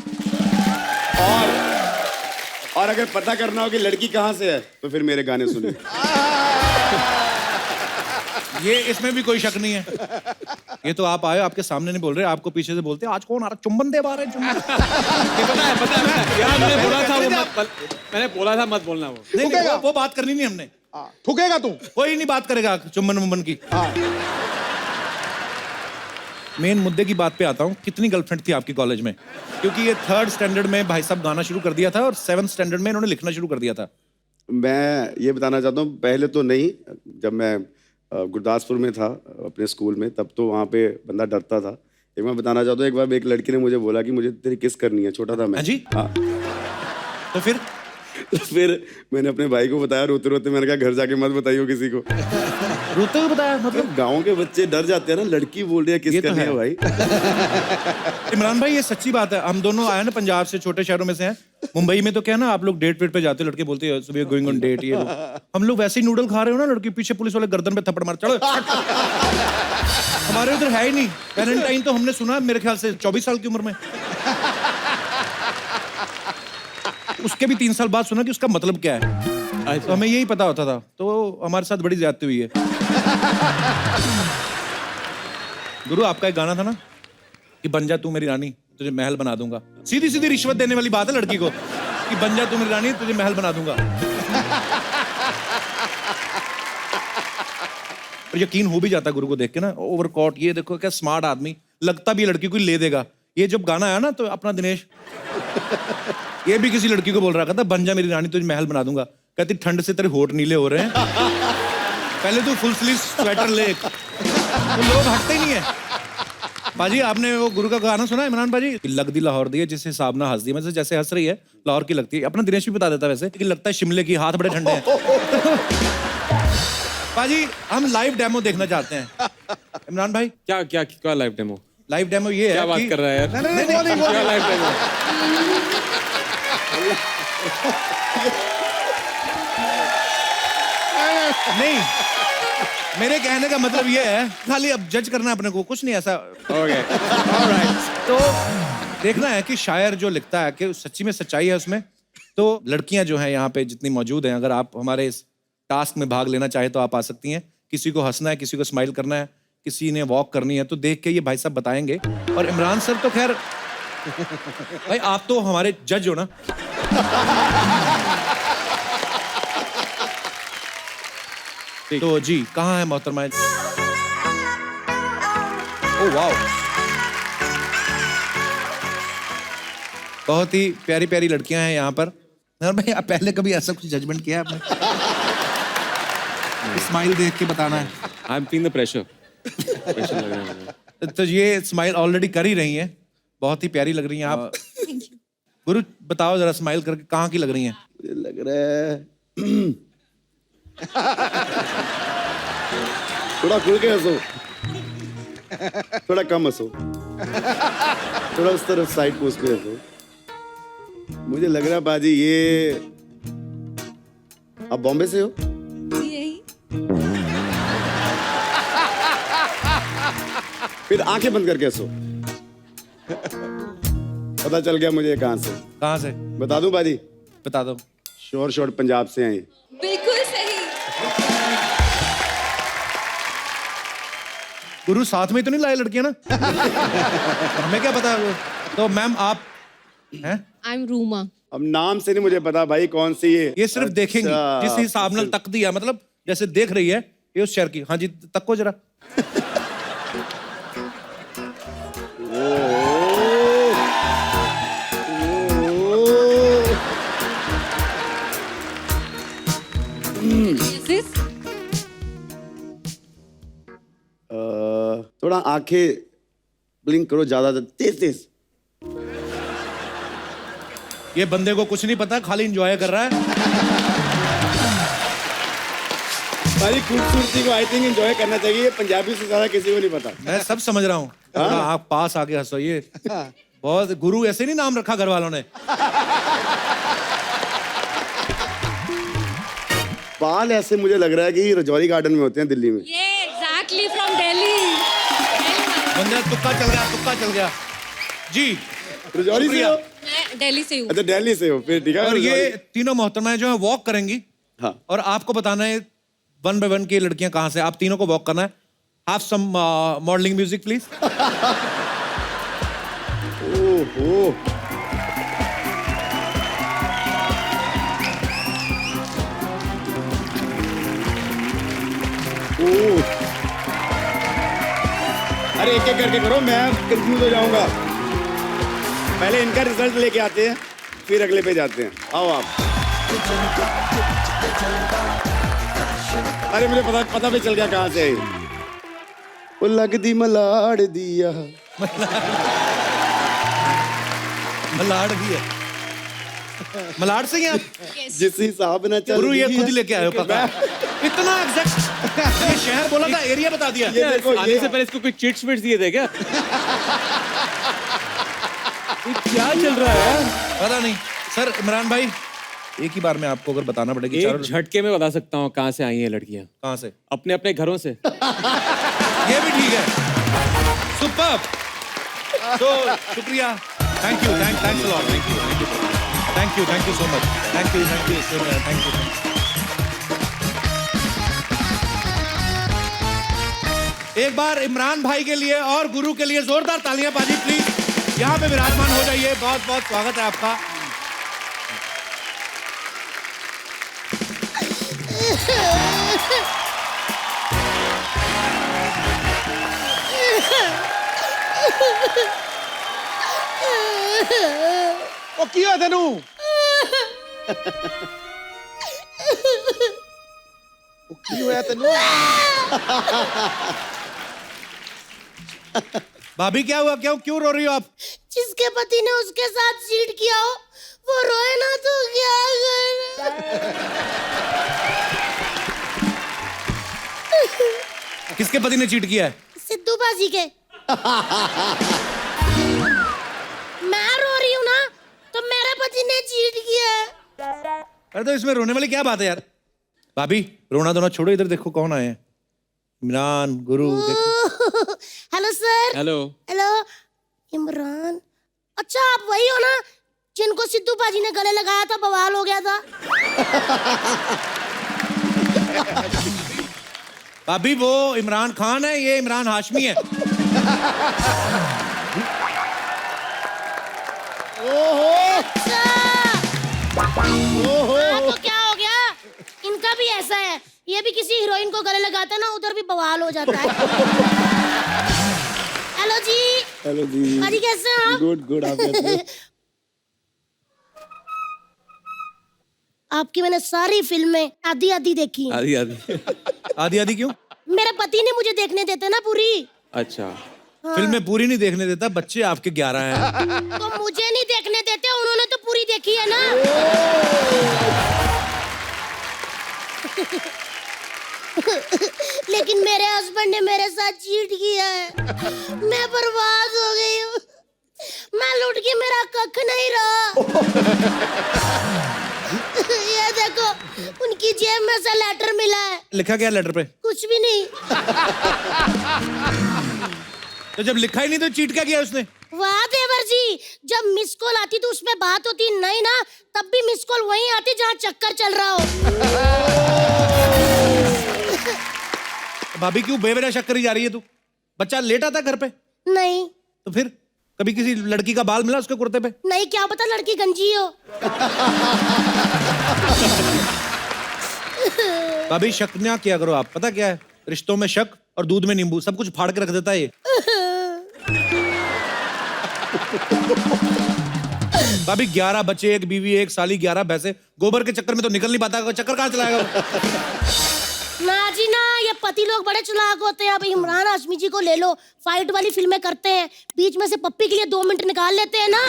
और अगर पता करना हो कि लड़की कहाँ से है तो फिर मेरे गाने सुनिए। ये इसमें भी कोई शक नहीं है। ये तो आप आए आपके सामने नहीं बोल रहे, आपको पीछे से बोलते हैं आज कौन आ रहा, चुम्बन दे रहे हैं चुम्बन। पता है यार, मैंने बोला था मैंने बोला था मत बोलना वो। नहीं, वो बात करनी नहीं हमने। थूकेगा तू? कोई नहीं बात करेगा चुम्बन मुम्बन की। मेन मुद्दे की बात पे आता हूँ, कितनी गर्लफ्रेंड थी आपकी कॉलेज में? क्योंकि ये 3rd स्टैंडर्ड में भाई साहब गाना शुरू कर दिया था और 7th स्टैंडर्ड में इन्होंने लिखना शुरू कर दिया था। मैं ये बताना चाहता हूँ, पहले तो नहीं, जब मैं गुरदासपुर में था अपने स्कूल में, तब तो वहाँ पे बंदा डरता था। एक मैं बताना चाहता हूँ, एक बार एक लड़की ने मुझे बोला कि मुझे तेरी किस करनी है, छोटा था मैं। हाँ जी? हाँ। तो फिर मैंने अपने भाई को बताया, रोते रोते मैंने कहा घर जाके मत बताइयो किसी को। रोते हुए बताया? मतलब गाँव के बच्चे डर जाते हैं ना, लड़की बोल रही है किस करनी है भाई। इमरान भाई ये सच्ची बात है, हम दोनों आए ना पंजाब से, छोटे शहरों में से हैं। मुंबई में तो क्या ना, आप लोग डेट वेट पे जाते हो, लड़के बोलते हैं सुबह गोइंग ऑन डेट, ये वो। हम लोग वैसे ही नूडल खा रहे हो ना, लड़की पीछे पुलिस वाले गर्दन पे थप्पड़ मार, चलो। हमारे उधर है ही नहीं। वैलेंटाइन तो हमने सुना मेरे ख्याल से 24 साल की उम्र में, उसके भी 3 साल बाद सुना कि उसका मतलब क्या है। तो हमें यही पता होता था, तो हमारे साथ बड़ी ज्यादती हुई है। गुरु आपका एक गाना था ना कि बन जा तू मेरी रानी तुझे महल बना दूंगा। सीधी सीधी रिश्वत देने वाली बात है लड़की को कि बन जा तू मेरी रानी तुझे महल बना दूंगा। और यकीन हो भी जाता गुरु को देख के ना, ओवरकोट, ये देखो क्या स्मार्ट आदमी, लगता भी लड़की को ले देगा। ये जब गाना आया ना तो अपना दिनेश ये भी किसी लड़की को बोल रहा था, बन जा मेरी रानी तुझे महल बना दूंगा। कहती ठंड से तेरे होठ नीले हो रहे हैं, पहले तू फुल स्लीव स्वेटर ले। तो लोग हटते ही नहीं है। बाजी आपने वो गुरु का गाना सुना इमरान बाजी, लग दी लाहौर दी है जिस हिसाब ना हंस दी, मतलब जैसे हंस रही है लाहौर की लगती है। अपना दिनेश भी बता देता वैसे कि लगता है शिमले की, हाथ बड़े ठंडे हैं। बाजी हम लाइव डेमो देखना चाहते हैं। इमरान भाई क्या क्या क्या लाइव डेमो? लाइव डेमो ये है क्या बात कर रहा है यार? क्या लाइव डेमो? नहीं, मेरे कहने का मतलब ये है, खाली अब जज करना है अपने को, कुछ नहीं ऐसा। Okay alright. तो देखना है कि शायर जो लिखता है कि सच्ची में सच्चाई है उसमें। तो लड़कियां जो हैं यहाँ पे जितनी मौजूद हैं, अगर आप हमारे इस टास्क में भाग लेना चाहे तो आप आ सकती हैं। किसी को हंसना है, किसी को स्माइल करना है, किसी ने वॉक करनी है, तो देख के ये भाई साहब बताएंगे। और इमरान सर तो खैर भाई आप तो हमारे जज हो ना। तो जी कहाँ है मोहतरमा? ओह वाओ, बहुत ही प्यारी प्यारी लड़कियां हैं यहाँ पर। भाई आप पहले कभी ऐसा कुछ जजमेंट किया है आपने? स्माइल देख के बताना है। I am feeling the pressure लग रहा है मुझे। तो ये स्माइल ऑलरेडी कर ही रही हैं, बहुत ही प्यारी लग रही हैं आप। गुरु बताओ जरा स्माइल करके कहाँ की लग रही हैं? मुझे लग रहा है थोड़ा खुल के हंसो, थोड़ा कम हंसो, थोड़ा उस तरफ साइड पोस्ट पे हंसो। मुझे लग रहा है बाजी ये आप बॉम्बे से हो? फिर आंखें बंद करके हंसो। पता चल गया मुझे कहां से। कहाँ से? बता दूं बाजी? बता दो। शोर शॉट पंजाब से आए। बिल्कुल सही। गुरु साथ में तो नहीं लाए लड़कियां ना? हमें क्या पता। तो मैम आप हैं? I am Ruma. अब नाम से नहीं मुझे पता भाई कौन सी ये सिर्फ देखेंगी अच्छा, जिस हिसाब ਨਾਲ तक दिया, मतलब जैसे देख रही है ये उस शहर की। हाँ जी तको जरा। थोड़ा आंखें ब्लिंक करो, ज्यादा तेज तेज। ये बंदे को कुछ नहीं पता, खाली एंजॉय कर रहा है। भाई खूबसूरती को आई थिंक एंजॉय करना चाहिए, पंजाबी से ज्यादा किसी को नहीं पता। मैं सब समझ रहा हूँ। आप पास आके हंसो। ये बहुत गुरु ऐसे नहीं नाम रखा घर वालों ने। बाल ऐसे मुझे लग रहा है कि रजौरी गार्डन में होते हैं दिल्ली में। ये एग्जैक्टली फ्रॉम दिल्ली। बंदा तुक्का चल गया, तुक्का चल गया। जी रजौरी से हो? मैं दिल्ली से हूँ। अच्छा दिल्ली से हो, फिर ठीक है। और ये तीनों मोहतरमाएं जो है वॉक करेंगी। हाँ। और आपको बताना है 1 by 1 की लड़कियां कहाँ से। आप तीनों को वॉक करना है। Have some modelling music please. ओहो अरे एक एक करके करो, मैं कंफ्यूज हो जाऊंगा। पहले इनका रिजल्ट लेके आते हैं, फिर अगले पे जाते हैं। आओ आप। अरे मुझे पता भी चल गया कहाँ से। वो लगदी मलाड़ दिया। मलाड़ भी है। मलाड़ से ही आप? जिस हिसाब ना चल गुरु ये खुद ही लेके आए हो पक्का। इतना एग्जैक्ट। ये शहर बोला था, एरिया बता दिया। ये देखो, आने से पहले इसको कोई चिट्स विट्स दिए थे क्या? क्या चल रहा है? पता नहीं सर। इमरान भाई एक ही बार में आपको अगर बताना पड़ेगी, एक झटके में बता सकता हूँ कहाँ से आई हैं लड़कियाँ। कहाँ से? अपने अपने घरों से। ये भी ठीक है। सुपर। तो शुक्रिया। Thank you, thanks a lot. Thank you so much. Thank you so much. Thank you. एक बार इमरान भाई के लिए और गुरु के लिए जोरदार तालियां बाजी प्लीज। यहाँ पे विराजमान हो जाइए। बहुत बहुत स्वागत है आपका। ओ की होया तेनू? ओ की होया तेनू? भाभी क्या हुआ? क्यों रो रही हो आप? जिसके पति ने उसके साथ चीट किया हो वो रोए ना तो क्या करे? किसके पति ने चीट किया है? सिद्धू बाजी के। मैं रो रही हूँ ना तो मेरे पति ने चीट किया है। अरे तो इसमें रोने वाली क्या बात है यार? भाभी रोना धोना छोड़ो, इधर देखो कौन आए हैं। इमरान, गुरु देखो। Hello sir. Hello. Hello Imran. अच्छा आप वही हो ना जिनको सिद्धू बाजी ने गले लगाया था, बवाल हो गया था? भाभी वो इमरान खान है, ये इमरान हाशमी है। अच्छा। हाँ, तो क्या हो गया? इनका भी ऐसा है, ये भी किसी हीरोइन को गले लगाता है ना उधर भी बवाल हो जाता है। हेलो जी। हेलो जी। अजी कैसे हैं आप? गुड आप कैसे हो? आपकी मैंने सारी फिल्में आधी आधी देखी हैं। आधी आधी। आधी आधी क्यों? मेरे पति ने मुझे देखने देते ना पूरी। अच्छा। फिल्में पूरी नहीं देखने देता, बच्चे आपके 11 हैं। तो मुझे नहीं देखने देते, उन्होंने तो पूरी देखी है ना। लेकिन मेरे हस्बैंड ने मेरे साथ चीट किया है। मैं बर्बाद हो गई हूँ। मैं लुट के मेरा कख नहीं रहा। ये देखो उनकी जेब में से लेटर मिला है। लिखा क्या लेटर पे? कुछ भी नहीं। तो जब लिखा ही नहीं तो चीट क्या किया उसने? वाह देवर जी, जब मिस कॉल आती तो उसमें बात होती, नहीं ना तब भी मिस कॉल वहीं आती जहाँ चक्कर चल रहा हो। भाभी क्यों बेवजह शक करी जा रही है तू? बच्चा लेटा था घर पे? नहीं। तो फिर कभी किसी लड़की का बाल मिला उसके कुर्ते पे? नहीं, क्या पता लड़की गंजी हो। भाभी शक ना किया करो आप, पता क्या है रिश्तों में शक और दूध में नींबू सब कुछ फाड़ के रख देता है ये। भाभी 11 बच्चे, एक बीवी, एक साली, 11 भैंसे, गोबर के चक्कर में तो निकल नहीं पाता, चक्कर कहाँ चलाएगा वो? ना जी ना, ये पति लोग बड़े चालाक होते हैं। अब इमरान हाशमी जी को ले लो, फाइट वाली फिल्में करते हैं, बीच में से पप्पी के लिए 2 मिनट निकाल लेते हैं ना।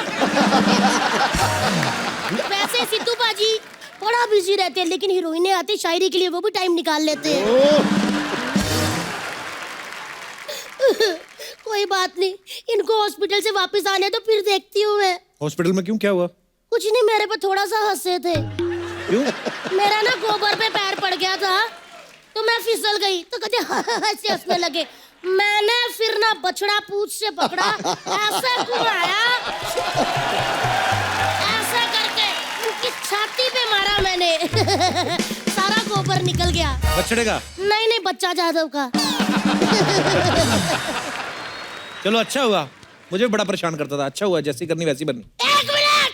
वैसे सिद्धू पाजी बड़ा बिजी रहते हैं, लेकिन हीरोइनें आती शायरी के लिए वो भी टाइम निकाल लेते हैं। कोई बात नहीं, इनको हॉस्पिटल से वापस आने तो फिर देखती हूँ मैं। हॉस्पिटल में क्यों, क्या हुआ? कुछ नहीं, मेरे पे थोड़ा सा हंसे थे। क्यों? मेरा ना गोबर पे पैर पड़ गया था तो मैं फिसल गई, तो कहते ऐसे हंसने लगे। मैंने फिर ना बछड़ा पूंछ से पकड़ा, ऐसे घुमाया, ऐसे करके उनकी छाती पे मारा मैंने। सारा गोबर निकल गया। बछड़े का? नहीं नहीं, बच्चा जादव का। चलो अच्छा हुआ, मुझे बड़ा परेशान करता था। अच्छा हुआ, जैसी करनी वैसी बननी। एक मिनट,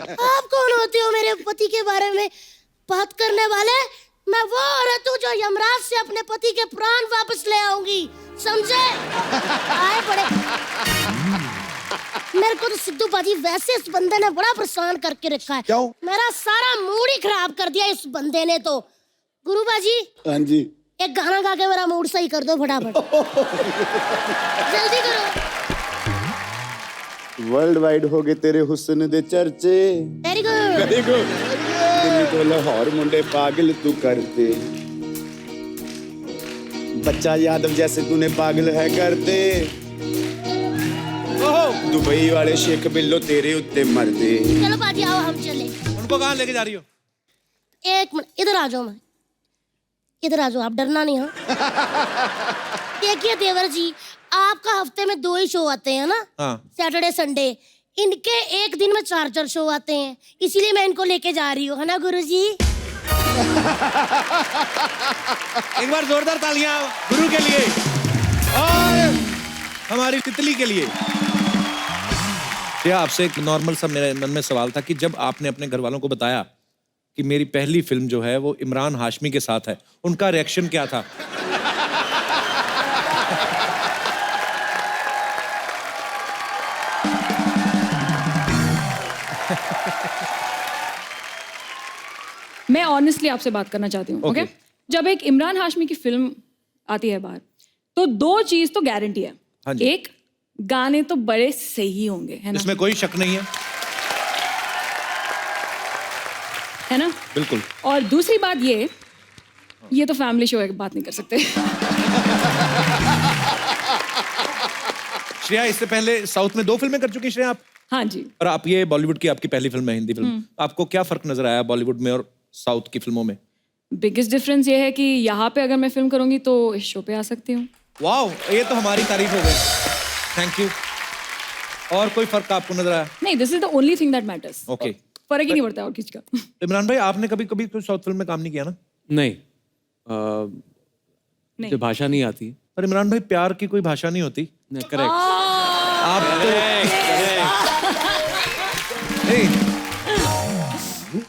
आप कौन होते हो मेरे पति के बारे में बात करने वाले? मैं वो औरत हूँ जो यमराज से अपने पति के प्राण वापस ले आऊंगी, समझे? आए बड़े। मेरे को तो सिद्धू पाजी वैसे इस बंदे ने बड़ा परेशान करके रखा है। क्यों? मेरा सारा मूड ही खराब कर दिया इस बंदे ने तो। गुरु बाजी, हाँ जी, एक गाना गा के मेरा मूड सही कर दो फटाफट। जल्दी करो। वर्ल्ड वाइड हो गए तेरे हुस्न दे चर्चे, very good. Very good. Delhi तो लाहौर मुंडे पागल तू करते, बच्चा यादव जैसे तूने पागल है करते, दुबई वाले शेख बिल्लो तेरे उत्ते मरते। चलो बाजी आओ हम चले। उनको कहाँ लेके जा रही हो? एक मिनट, इधर आ जाओ। मैं इधर आ जाओ, आप डरना नहीं। हाँ देखिए देवर जी, आपका हफ्ते में 2 ही शो आते हैं ना, हाँ। Saturday Sunday. इनके एक दिन में 4 शो आते हैं, इसीलिए मैं इनको लेके जा रही हूँ, है ना गुरुजी? एक बार जोरदार तालियां गुरु के लिए और हमारी तितली के लिए। क्या आपसे एक नॉर्मल सा मेरे मन में सवाल था कि जब आपने अपने घर वालों को बताया कि मेरी पहली फिल्म जो है वो इमरान हाशमी के साथ है, उनका रिएक्शन क्या था? मैं ऑनेस्टली आपसे बात करना चाहती हूँ, ओके? जब एक इमरान हाशमी की फिल्म आती है बाहर, तो 2 चीज तो गारंटी है। हाँ जी। एक, गाने तो बड़े सही होंगे, है ना? इसमें कोई शक नहीं है। है ना? बिल्कुल। और दूसरी बात ये तो फैमिली शो है, बात नहीं कर सकते। श्रेया इससे पहले साउथ में 2 फिल्में कर चुकी श्रेया आप? हाँ जी। और आप ये बॉलीवुड की आपकी पहली फिल्म है, हिंदी फिल्म। आपको क्या फर्क नजर आया बॉलीवुड में और साउथ की फिल्मों में? बिगेस्ट डिफरेंस ये है कि यहाँ पे अगर मैं फिल्म करूंगी तो इस शो पे आ सकती हूँ। वाओ, ये तो हमारी तारीफ हो गई। Thank you. और कोई फर्क आपको नजर आया? नहीं, this is the only thing that matters. Okay. फर्क ही नहीं पड़ता और किसी का। इमरान भाई, आपने कभी कभी कोई साउथ फिल्म में काम नहीं किया ना? नहीं, मुझे भाषा नहीं आती। पर इमरान भाई, प्यार की कोई भाषा नहीं होती। करेक्ट। आप तो नहीं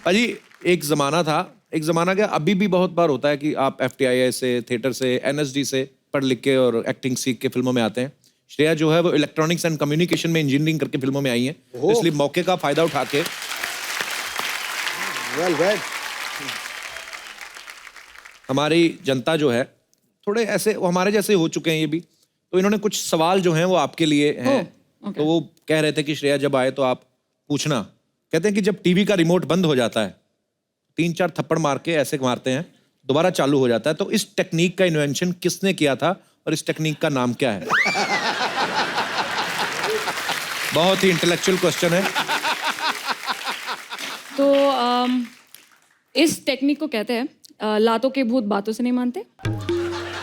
अजी, एक जमाना था, एक जमाना क्या अभी भी बहुत बार होता है कि आप FTII से, थिएटर से, NSD से पढ़ लिख के और एक्टिंग सीख के फिल्मों में आते हैं। श्रेया जो है वो इलेक्ट्रॉनिक्स एंड कम्युनिकेशन में इंजीनियरिंग करके फिल्मों में आई है, इसलिए मौके का फायदा उठा के हमारी जनता जो है थोड़े ऐसे वो हमारे जैसे हो चुके हैं ये भी, तो इन्होंने कुछ सवाल जो हैं वो आपके लिए हैं। तो वो कह रहे थे कि श्रेया जब आए तो आप पूछना। कहते हैं कि जब टीवी का रिमोट बंद हो जाता है, 3-4 थप्पड़ मार के ऐसे मारते हैं, दोबारा चालू हो जाता है, तो इस टेक्निक का इन्वेंशन किसने किया था और इस टेक्निक का नाम क्या है? बहुत ही इंटेलेक्चुअल क्वेश्चन है। तो इस टेक्निक को कहते हैं लातों के भूत बातों से नहीं मानते।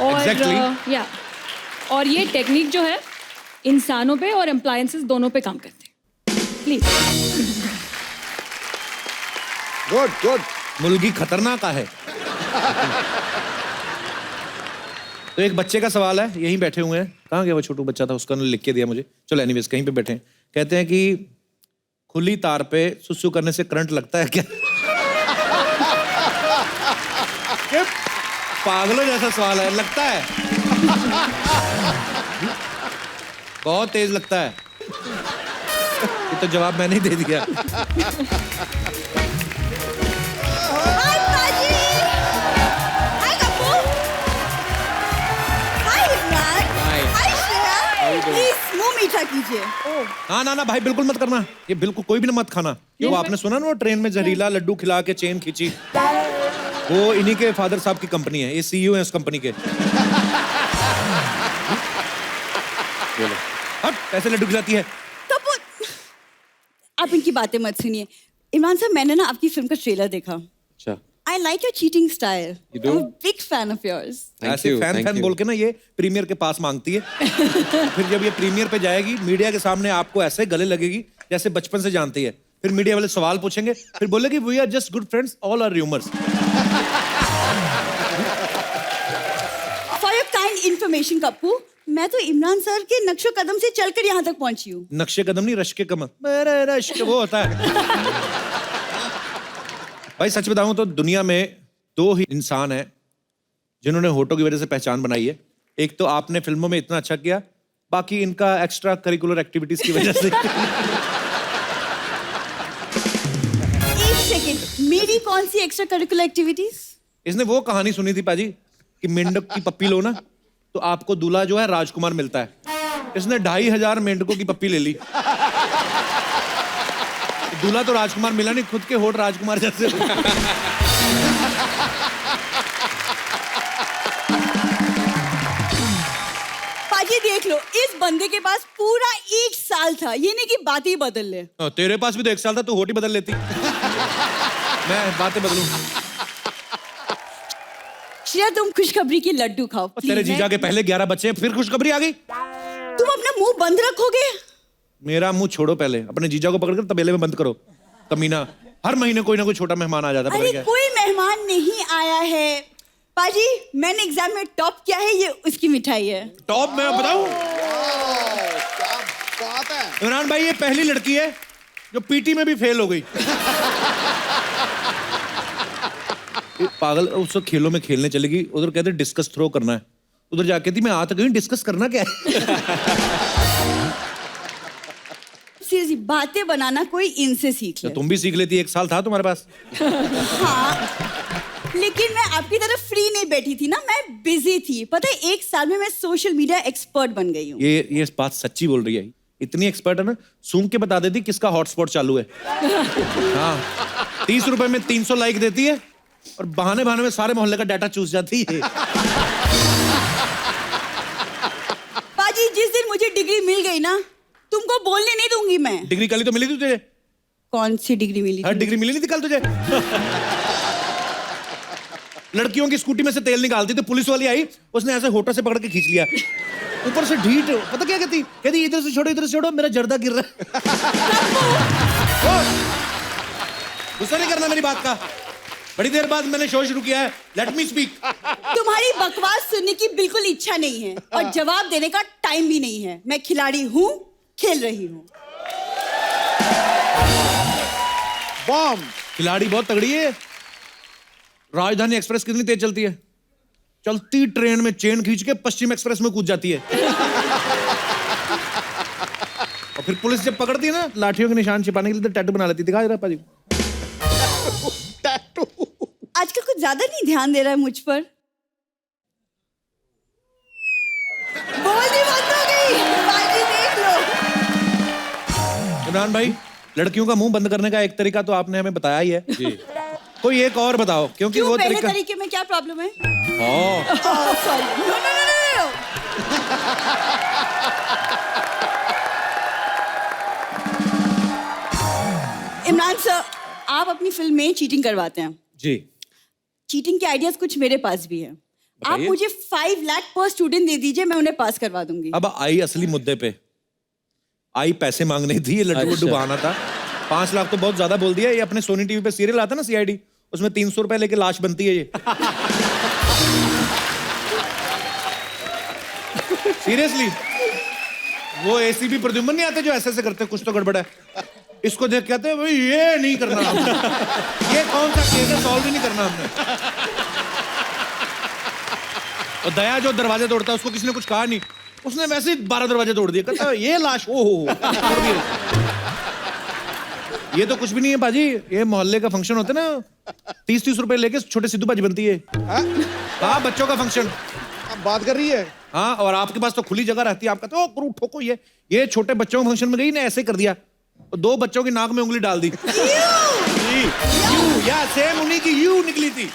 और Exactly. और ये टेक्निक जो है इंसानों पे और एम्प्लायंसेस दोनों पे काम करते हैं। प्लीज। Good good. मुर्गी खतरनाक है। तो एक बच्चे का सवाल है, यहीं बैठे हुए हैं। कहाँ गया वो छोटू बच्चा था, उसका लिख के दिया मुझे। चलो एनीवेज, कहीं पे बैठे हैं। कहते हैं कि खुली तार पे सुसु करने से करंट लगता है क्या? पागलों जैसा सवाल है। लगता है, बहुत तेज लगता है। ये तो जवाब मैंने ही दे दिया। हाय पाजी, हाय कपूर, हाय इमरान, हाय श्रेया, प्लीज मुंह मीठा कीजिए। ना ना ना भाई बिल्कुल मत करना, ये बिल्कुल कोई भी ना मत खाना। वो आपने सुना ना वो ट्रेन में जहरीला लड्डू खिला के चेन खींची, वो इन्हीं के फादर साहब की कंपनी है, ये सीईओ है उस कंपनी के। हट, कैसे लड्डू खिलाती है? कपूर, आप इनकी बातें मत सुनिए। इमरान साहब, मैंने ना आपकी फिल्म का ट्रेलर देखा। अच्छा, I like your cheating style. You do? I'm a big fan of yours. ऐसे फैन बोल के ना ये प्रीमियर के पास मांगती है। फिर जब ये प्रीमियर पे जाएगी मीडिया के सामने आपको ऐसे गले लगेगी जैसे बचपन से जानती है। फिर मीडिया वाले सवाल पूछेंगे, फिर बोलेगी we are just good friends, all are rumours. For your kind information, Kappu, मैं तो इमरान सर के नक्शो कदम से चलकर यहाँ तक पहुंची हूँ। नक्शे कदम नहीं, रश्के कमर। मेरे रश्क वो होता है। भाई सच बताऊं तो दुनिया में दो ही इंसान हैं जिन्होंने होठों की वजह से पहचान बनाई है। एक तो आपने फिल्मों में इतना अच्छा किया, बाकी इनका एक्स्ट्रा करिकुलर एक्टिविटीज की वजह से। एक सेकंड, मेरी कौन सी एक्स्ट्रा करिकुलर एक्टिविटीज? इसने वो कहानी सुनी थी पाजी कि मेंढक की पप्पी लो ना तो आपको दूल्हा जो है राजकुमार मिलता है। इसने 2500 मेंढकों की पप्पी ले ली, दूल्हा तो राजकुमार मिला नहीं, खुद के होठ राजकुमार जैसे। पाजी देख लो, इस बंदे के पास पूरा 1 साल था, ये नहीं कि बातें ही बदल ले। तेरे पास भी तो 1 साल था, तू होठ ही बदल लेती। मैं बातें बदलूं? श्रेया, तुम खुशखबरी की लड्डू खाओ। तेरे जीजा के पहले 11 बच्चे हैं, फिर खुशखबरी आ गई। तुम अपना मुंह बंद रखोगे? मेरा मुंह छोड़ो, पहले अपने जीजा को पकड़कर तबेले में बंद करो। कमीना, हर महीने कोई ना कोई छोटा मेहमान आ जाता है। अरे कोई मेहमान नहीं आया है पाजी, मैंने एग्जाम में टॉप किया है, ये उसकी मिठाई है। टॉप मैं बताऊं? क्या बात है इमरान भाई, ये पहली लड़की है जो पीटी में भी फेल हो गई। पागल, उस खेलों में खेलने चलेगी, उधर कहते डिस्कस थ्रो करना है, उधर जाके थी मैं आ तो गई, डिस्कस करना क्या है? सीरियसली, बातें बनाना कोई इनसे सीख ले। तुम भी सीख लेती, 1 साल था तुम्हारे पास। हाँ, लेकिन मैं आपकी तरफ फ्री नहीं बैठी थी ना, मैं बिजी थी। पता है, 1 साल में मैं सोशल मीडिया एक्सपर्ट बन गई हूँ। ये बात सच्ची बोल रही है, इतनी एक्सपर्ट है ना, सूंघ के बता देती किसका हॉटस्पॉट चालू है। हाँ, 30 रुपए में 300 लाइक देती है और बहाने में सारे मोहल्ले का डाटा चूस जाती है। पाजी, जिस दिन मुझे डिग्री मिल गई ना, तुमको बोलने नहीं दूंगी मैं। डिग्री कल ही तो मिली थी तुझे। कौन सी डिग्री मिली? हर डिग्री मिली नहीं थी कल तुझे। लड़कियों की स्कूटी में से तेल निकालती तो पुलिस वाली आई, उसने ऐसे होठों से पकड़ के खींच लिया, ऊपर से ढीठ। पता क्या कहती इधर से छोड़ो, इधर से छोड़ो, मेरा जर्दा गिर रहा है। गुस्सा नहीं करना मेरी बात का, बड़ी देर बाद मैंने शो शुरू किया है, लेट मी स्पीक। तुम्हारी बकवास सुनने की बिल्कुल इच्छा नहीं है और जवाब देने का टाइम भी नहीं है। मैं खिलाड़ी हूँ, खेल रही हूँ। बॉम्ब। खिलाड़ी बहुत तगड़ी है। राजधानी एक्सप्रेस कितनी तेज चलती है? चलती ट्रेन में चेन खींच के पश्चिम एक्सप्रेस में कूद जाती है। और फिर पुलिस जब पकड़ती है ना, लाठियों के निशान छिपाने के लिए तो टैटू बना लेती। दिखा जरा पाजी टैटू। आजकल कुछ ज्यादा नहीं ध्यान दे रहा है मुझ पर। बोलनी बंद हो गई। बाजी देख लो। इमरान भाई, लड़कियों का मुंह बंद करने का एक तरीका तो आपने हमें बताया ही है जी। कोई एक और बताओ, क्योंकि वो पहले तरीका। तरीके में क्या प्रॉब्लम है? Sorry, no. इमरान सर, आप अपनी फिल्म में चीटिंग करवाते हैं जी। चीटिंग के आइडियाज कुछ मेरे पास भी हैं। आप मुझे 5 लाख पर स्टूडेंट दे दीजिए, मैं उन्हें पास करवा दूंगी। अब आई असली मुद्दे पे। आई पैसे मांगनी थी, ये लड्डू को डुबाना था। 5 लाख तो बहुत ज्यादा बोल दिया। ये अपने सोनी टीवी पे सीरियल आता ना CID, उसमें 300 रुपए लेके लाश बनती है ये। सीरियसली, वो ACP प्रद्युम्न नहीं आते जो ऐसे करते, कुछ तो गड़बड़ है। इसको देख कहते हैं भाई ये नहीं करना हमने। ये कौन सा केस है, सॉल्व ही नहीं करना हमने। और दया जो दरवाजे तोड़ता है, उसको किसी ने कुछ कहा नहीं, उसने वैसे ही 12 दरवाजे तोड़ दिए। कहता है ये लाश, ओ हो तोड़ दिए। ये तो कुछ भी नहीं है बाजी, ये मोहल्ले का फंक्शन होता है ना, 30-30 रुपए लेके छोटे सिद्धू बाजी बनती है। हाँ, बच्चों का फंक्शन। बात कर रही है। हाँ, और आपके पास तो खुली जगह रहती है, आप कहते हो करूँ ठोको ये छोटे बच्चों के फंक्शन में गई ना, ऐसे कर दिया, तो 2 बच्चों की नाक में उंगली डाल दी। या सेम उन्हीं की यू निकली थी,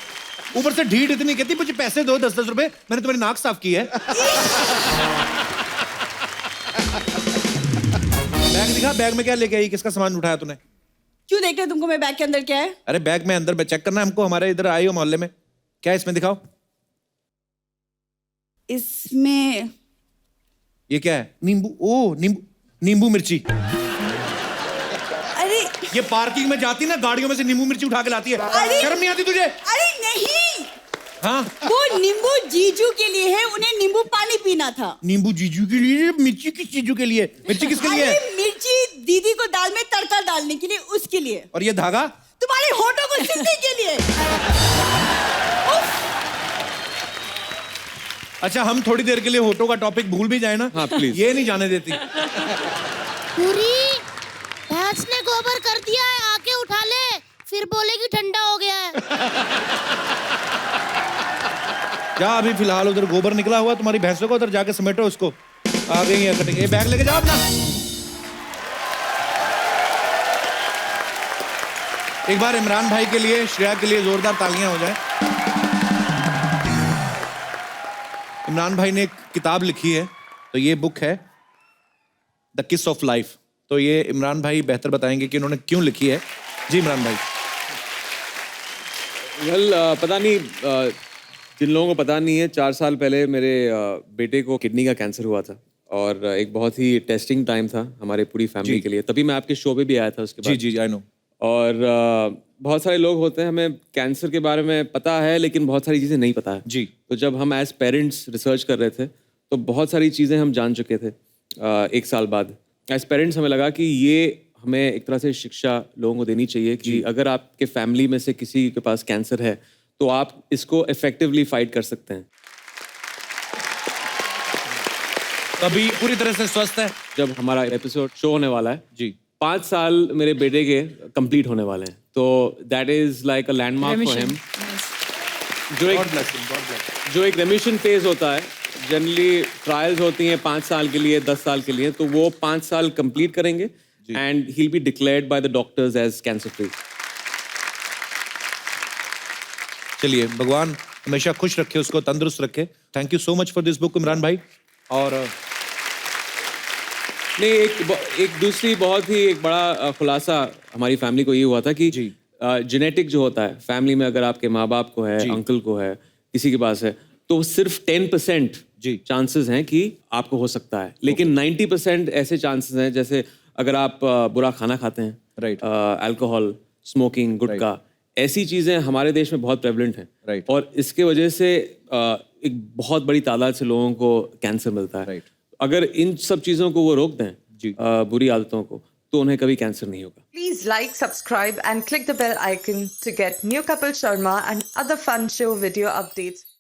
ऊपर से ढीठ इतनी, कहती मुझे पैसे दो 10-10 रुपए, मैंने तुम्हारी नाक साफ की है। बैग दिखा, बैग में क्या लेके आई, किसका सामान उठाया तूने? क्यों देखना तुमको मैं बैग के अंदर क्या है? अरे बैग में अंदर में चेक करना है हमको, हमारे इधर आए हो मोहल्ले में, क्या है इसमें दिखाओ। इसमें ये क्या है? नींबू, ओ नींबू मिर्ची। अरे ये पार्किंग में जाती ना गाड़ियों में से नींबू मिर्ची उठा के लाती है, शर्म नहीं आती तुझे? अरे नहीं, हाँ, वो नींबू जीजू के लिए है, उन्हें नींबू पानी पीना था। नींबू जीजू के लिए, मिर्ची किस चीजू के लिए? मिर्ची किसके लिए है? अरे मिर्ची दीदी को दाल में तड़का डालने के लिए, उसके लिए। और ये धागा? तुम्हारे होठों को सिलने के लिए। अच्छा, हम थोड़ी देर के लिए होठों का टॉपिक भूल भी जाए ना। हाँ, प्लीज। ये नहीं जाने देती। पूरी भैंस ने गोबर कर दिया है, आके उठा ले, फिर बोलेगी ठंडा हो गया है। क्या अभी फिलहाल उधर गोबर निकला हुआ तुम्हारी भैंसों को, उधर जाके समेटो उसको, आ गई है कटिंग। ये बैग लेके जाओ अपना। एक बार इमरान भाई के लिए, श्रेया के लिए जोरदार तालियां हो जाए। इमरान भाई ने एक किताब लिखी है, तो ये बुक है द किस ऑफ लाइफ। तो ये इमरान भाई बेहतर बताएंगे कि उन्होंने क्यों लिखी है। जी इमरान भाई। वेल, पता नहीं, जिन लोगों को पता नहीं है, 4 साल पहले मेरे बेटे को किडनी का कैंसर हुआ था, और एक बहुत ही टेस्टिंग टाइम था हमारे पूरी फैमिली के लिए। तभी मैं आपके शो पे भी आया था उसके बाद। जी आई नो। और बहुत सारे लोग होते हैं, हमें कैंसर के बारे में पता है लेकिन बहुत सारी चीज़ें नहीं पता है। जी। तो जब हम एज पेरेंट्स रिसर्च कर रहे थे तो बहुत सारी चीज़ें हम जान चुके थे। 1 साल बाद एज पेरेंट्स हमें लगा कि ये हमें एक तरह से शिक्षा लोगों को देनी चाहिए कि अगर आपके फैमिली में से किसी के पास कैंसर है तो आप इसको इफेक्टिवली फाइट कर सकते हैं। अभी पूरी तरह से स्वस्थ है। जब हमारा एपिसोड शो होने वाला है जी, 5 साल मेरे बेटे के कंप्लीट होने वाले हैं, तो that is like a landmark for him. जो एक रेमिशन फेज होता है, जनरली ट्रायल्स होती हैं 5 साल के लिए, 10 साल के लिए, तो वो 5 साल कंप्लीट करेंगे and he will be declared by the doctors as cancer free. चलिए, भगवान हमेशा खुश रखे उसको, तंदुरुस्त रखे। Thank you so much for this book Imran भाई। और नहीं, एक दूसरी बहुत ही एक बड़ा खुलासा हमारी फैमिली को ये हुआ था कि जेनेटिक जो होता है फैमिली में, अगर आपके माँ बाप को है, अंकल को है, किसी के पास है, तो सिर्फ 10% चांसेस हैं कि आपको हो सकता है, लेकिन 90% ऐसे चांसेस हैं, जैसे अगर आप बुरा खाना खाते हैं, राइट, अल्कोहल, स्मोकिंग, गुटखा, ऐसी चीज़ें हमारे देश में बहुत प्रेवलेंट हैं, राइट, और इसके वजह से एक बहुत बड़ी तादाद से लोगों को कैंसर मिलता है। राइट। अगर इन सब चीज़ों को वो रोक दें, बुरी आदतों को, तो उन्हें कभी कैंसर नहीं होगा। Please like, subscribe and click the bell icon to get new Kapil Sharma and other fun show video updates.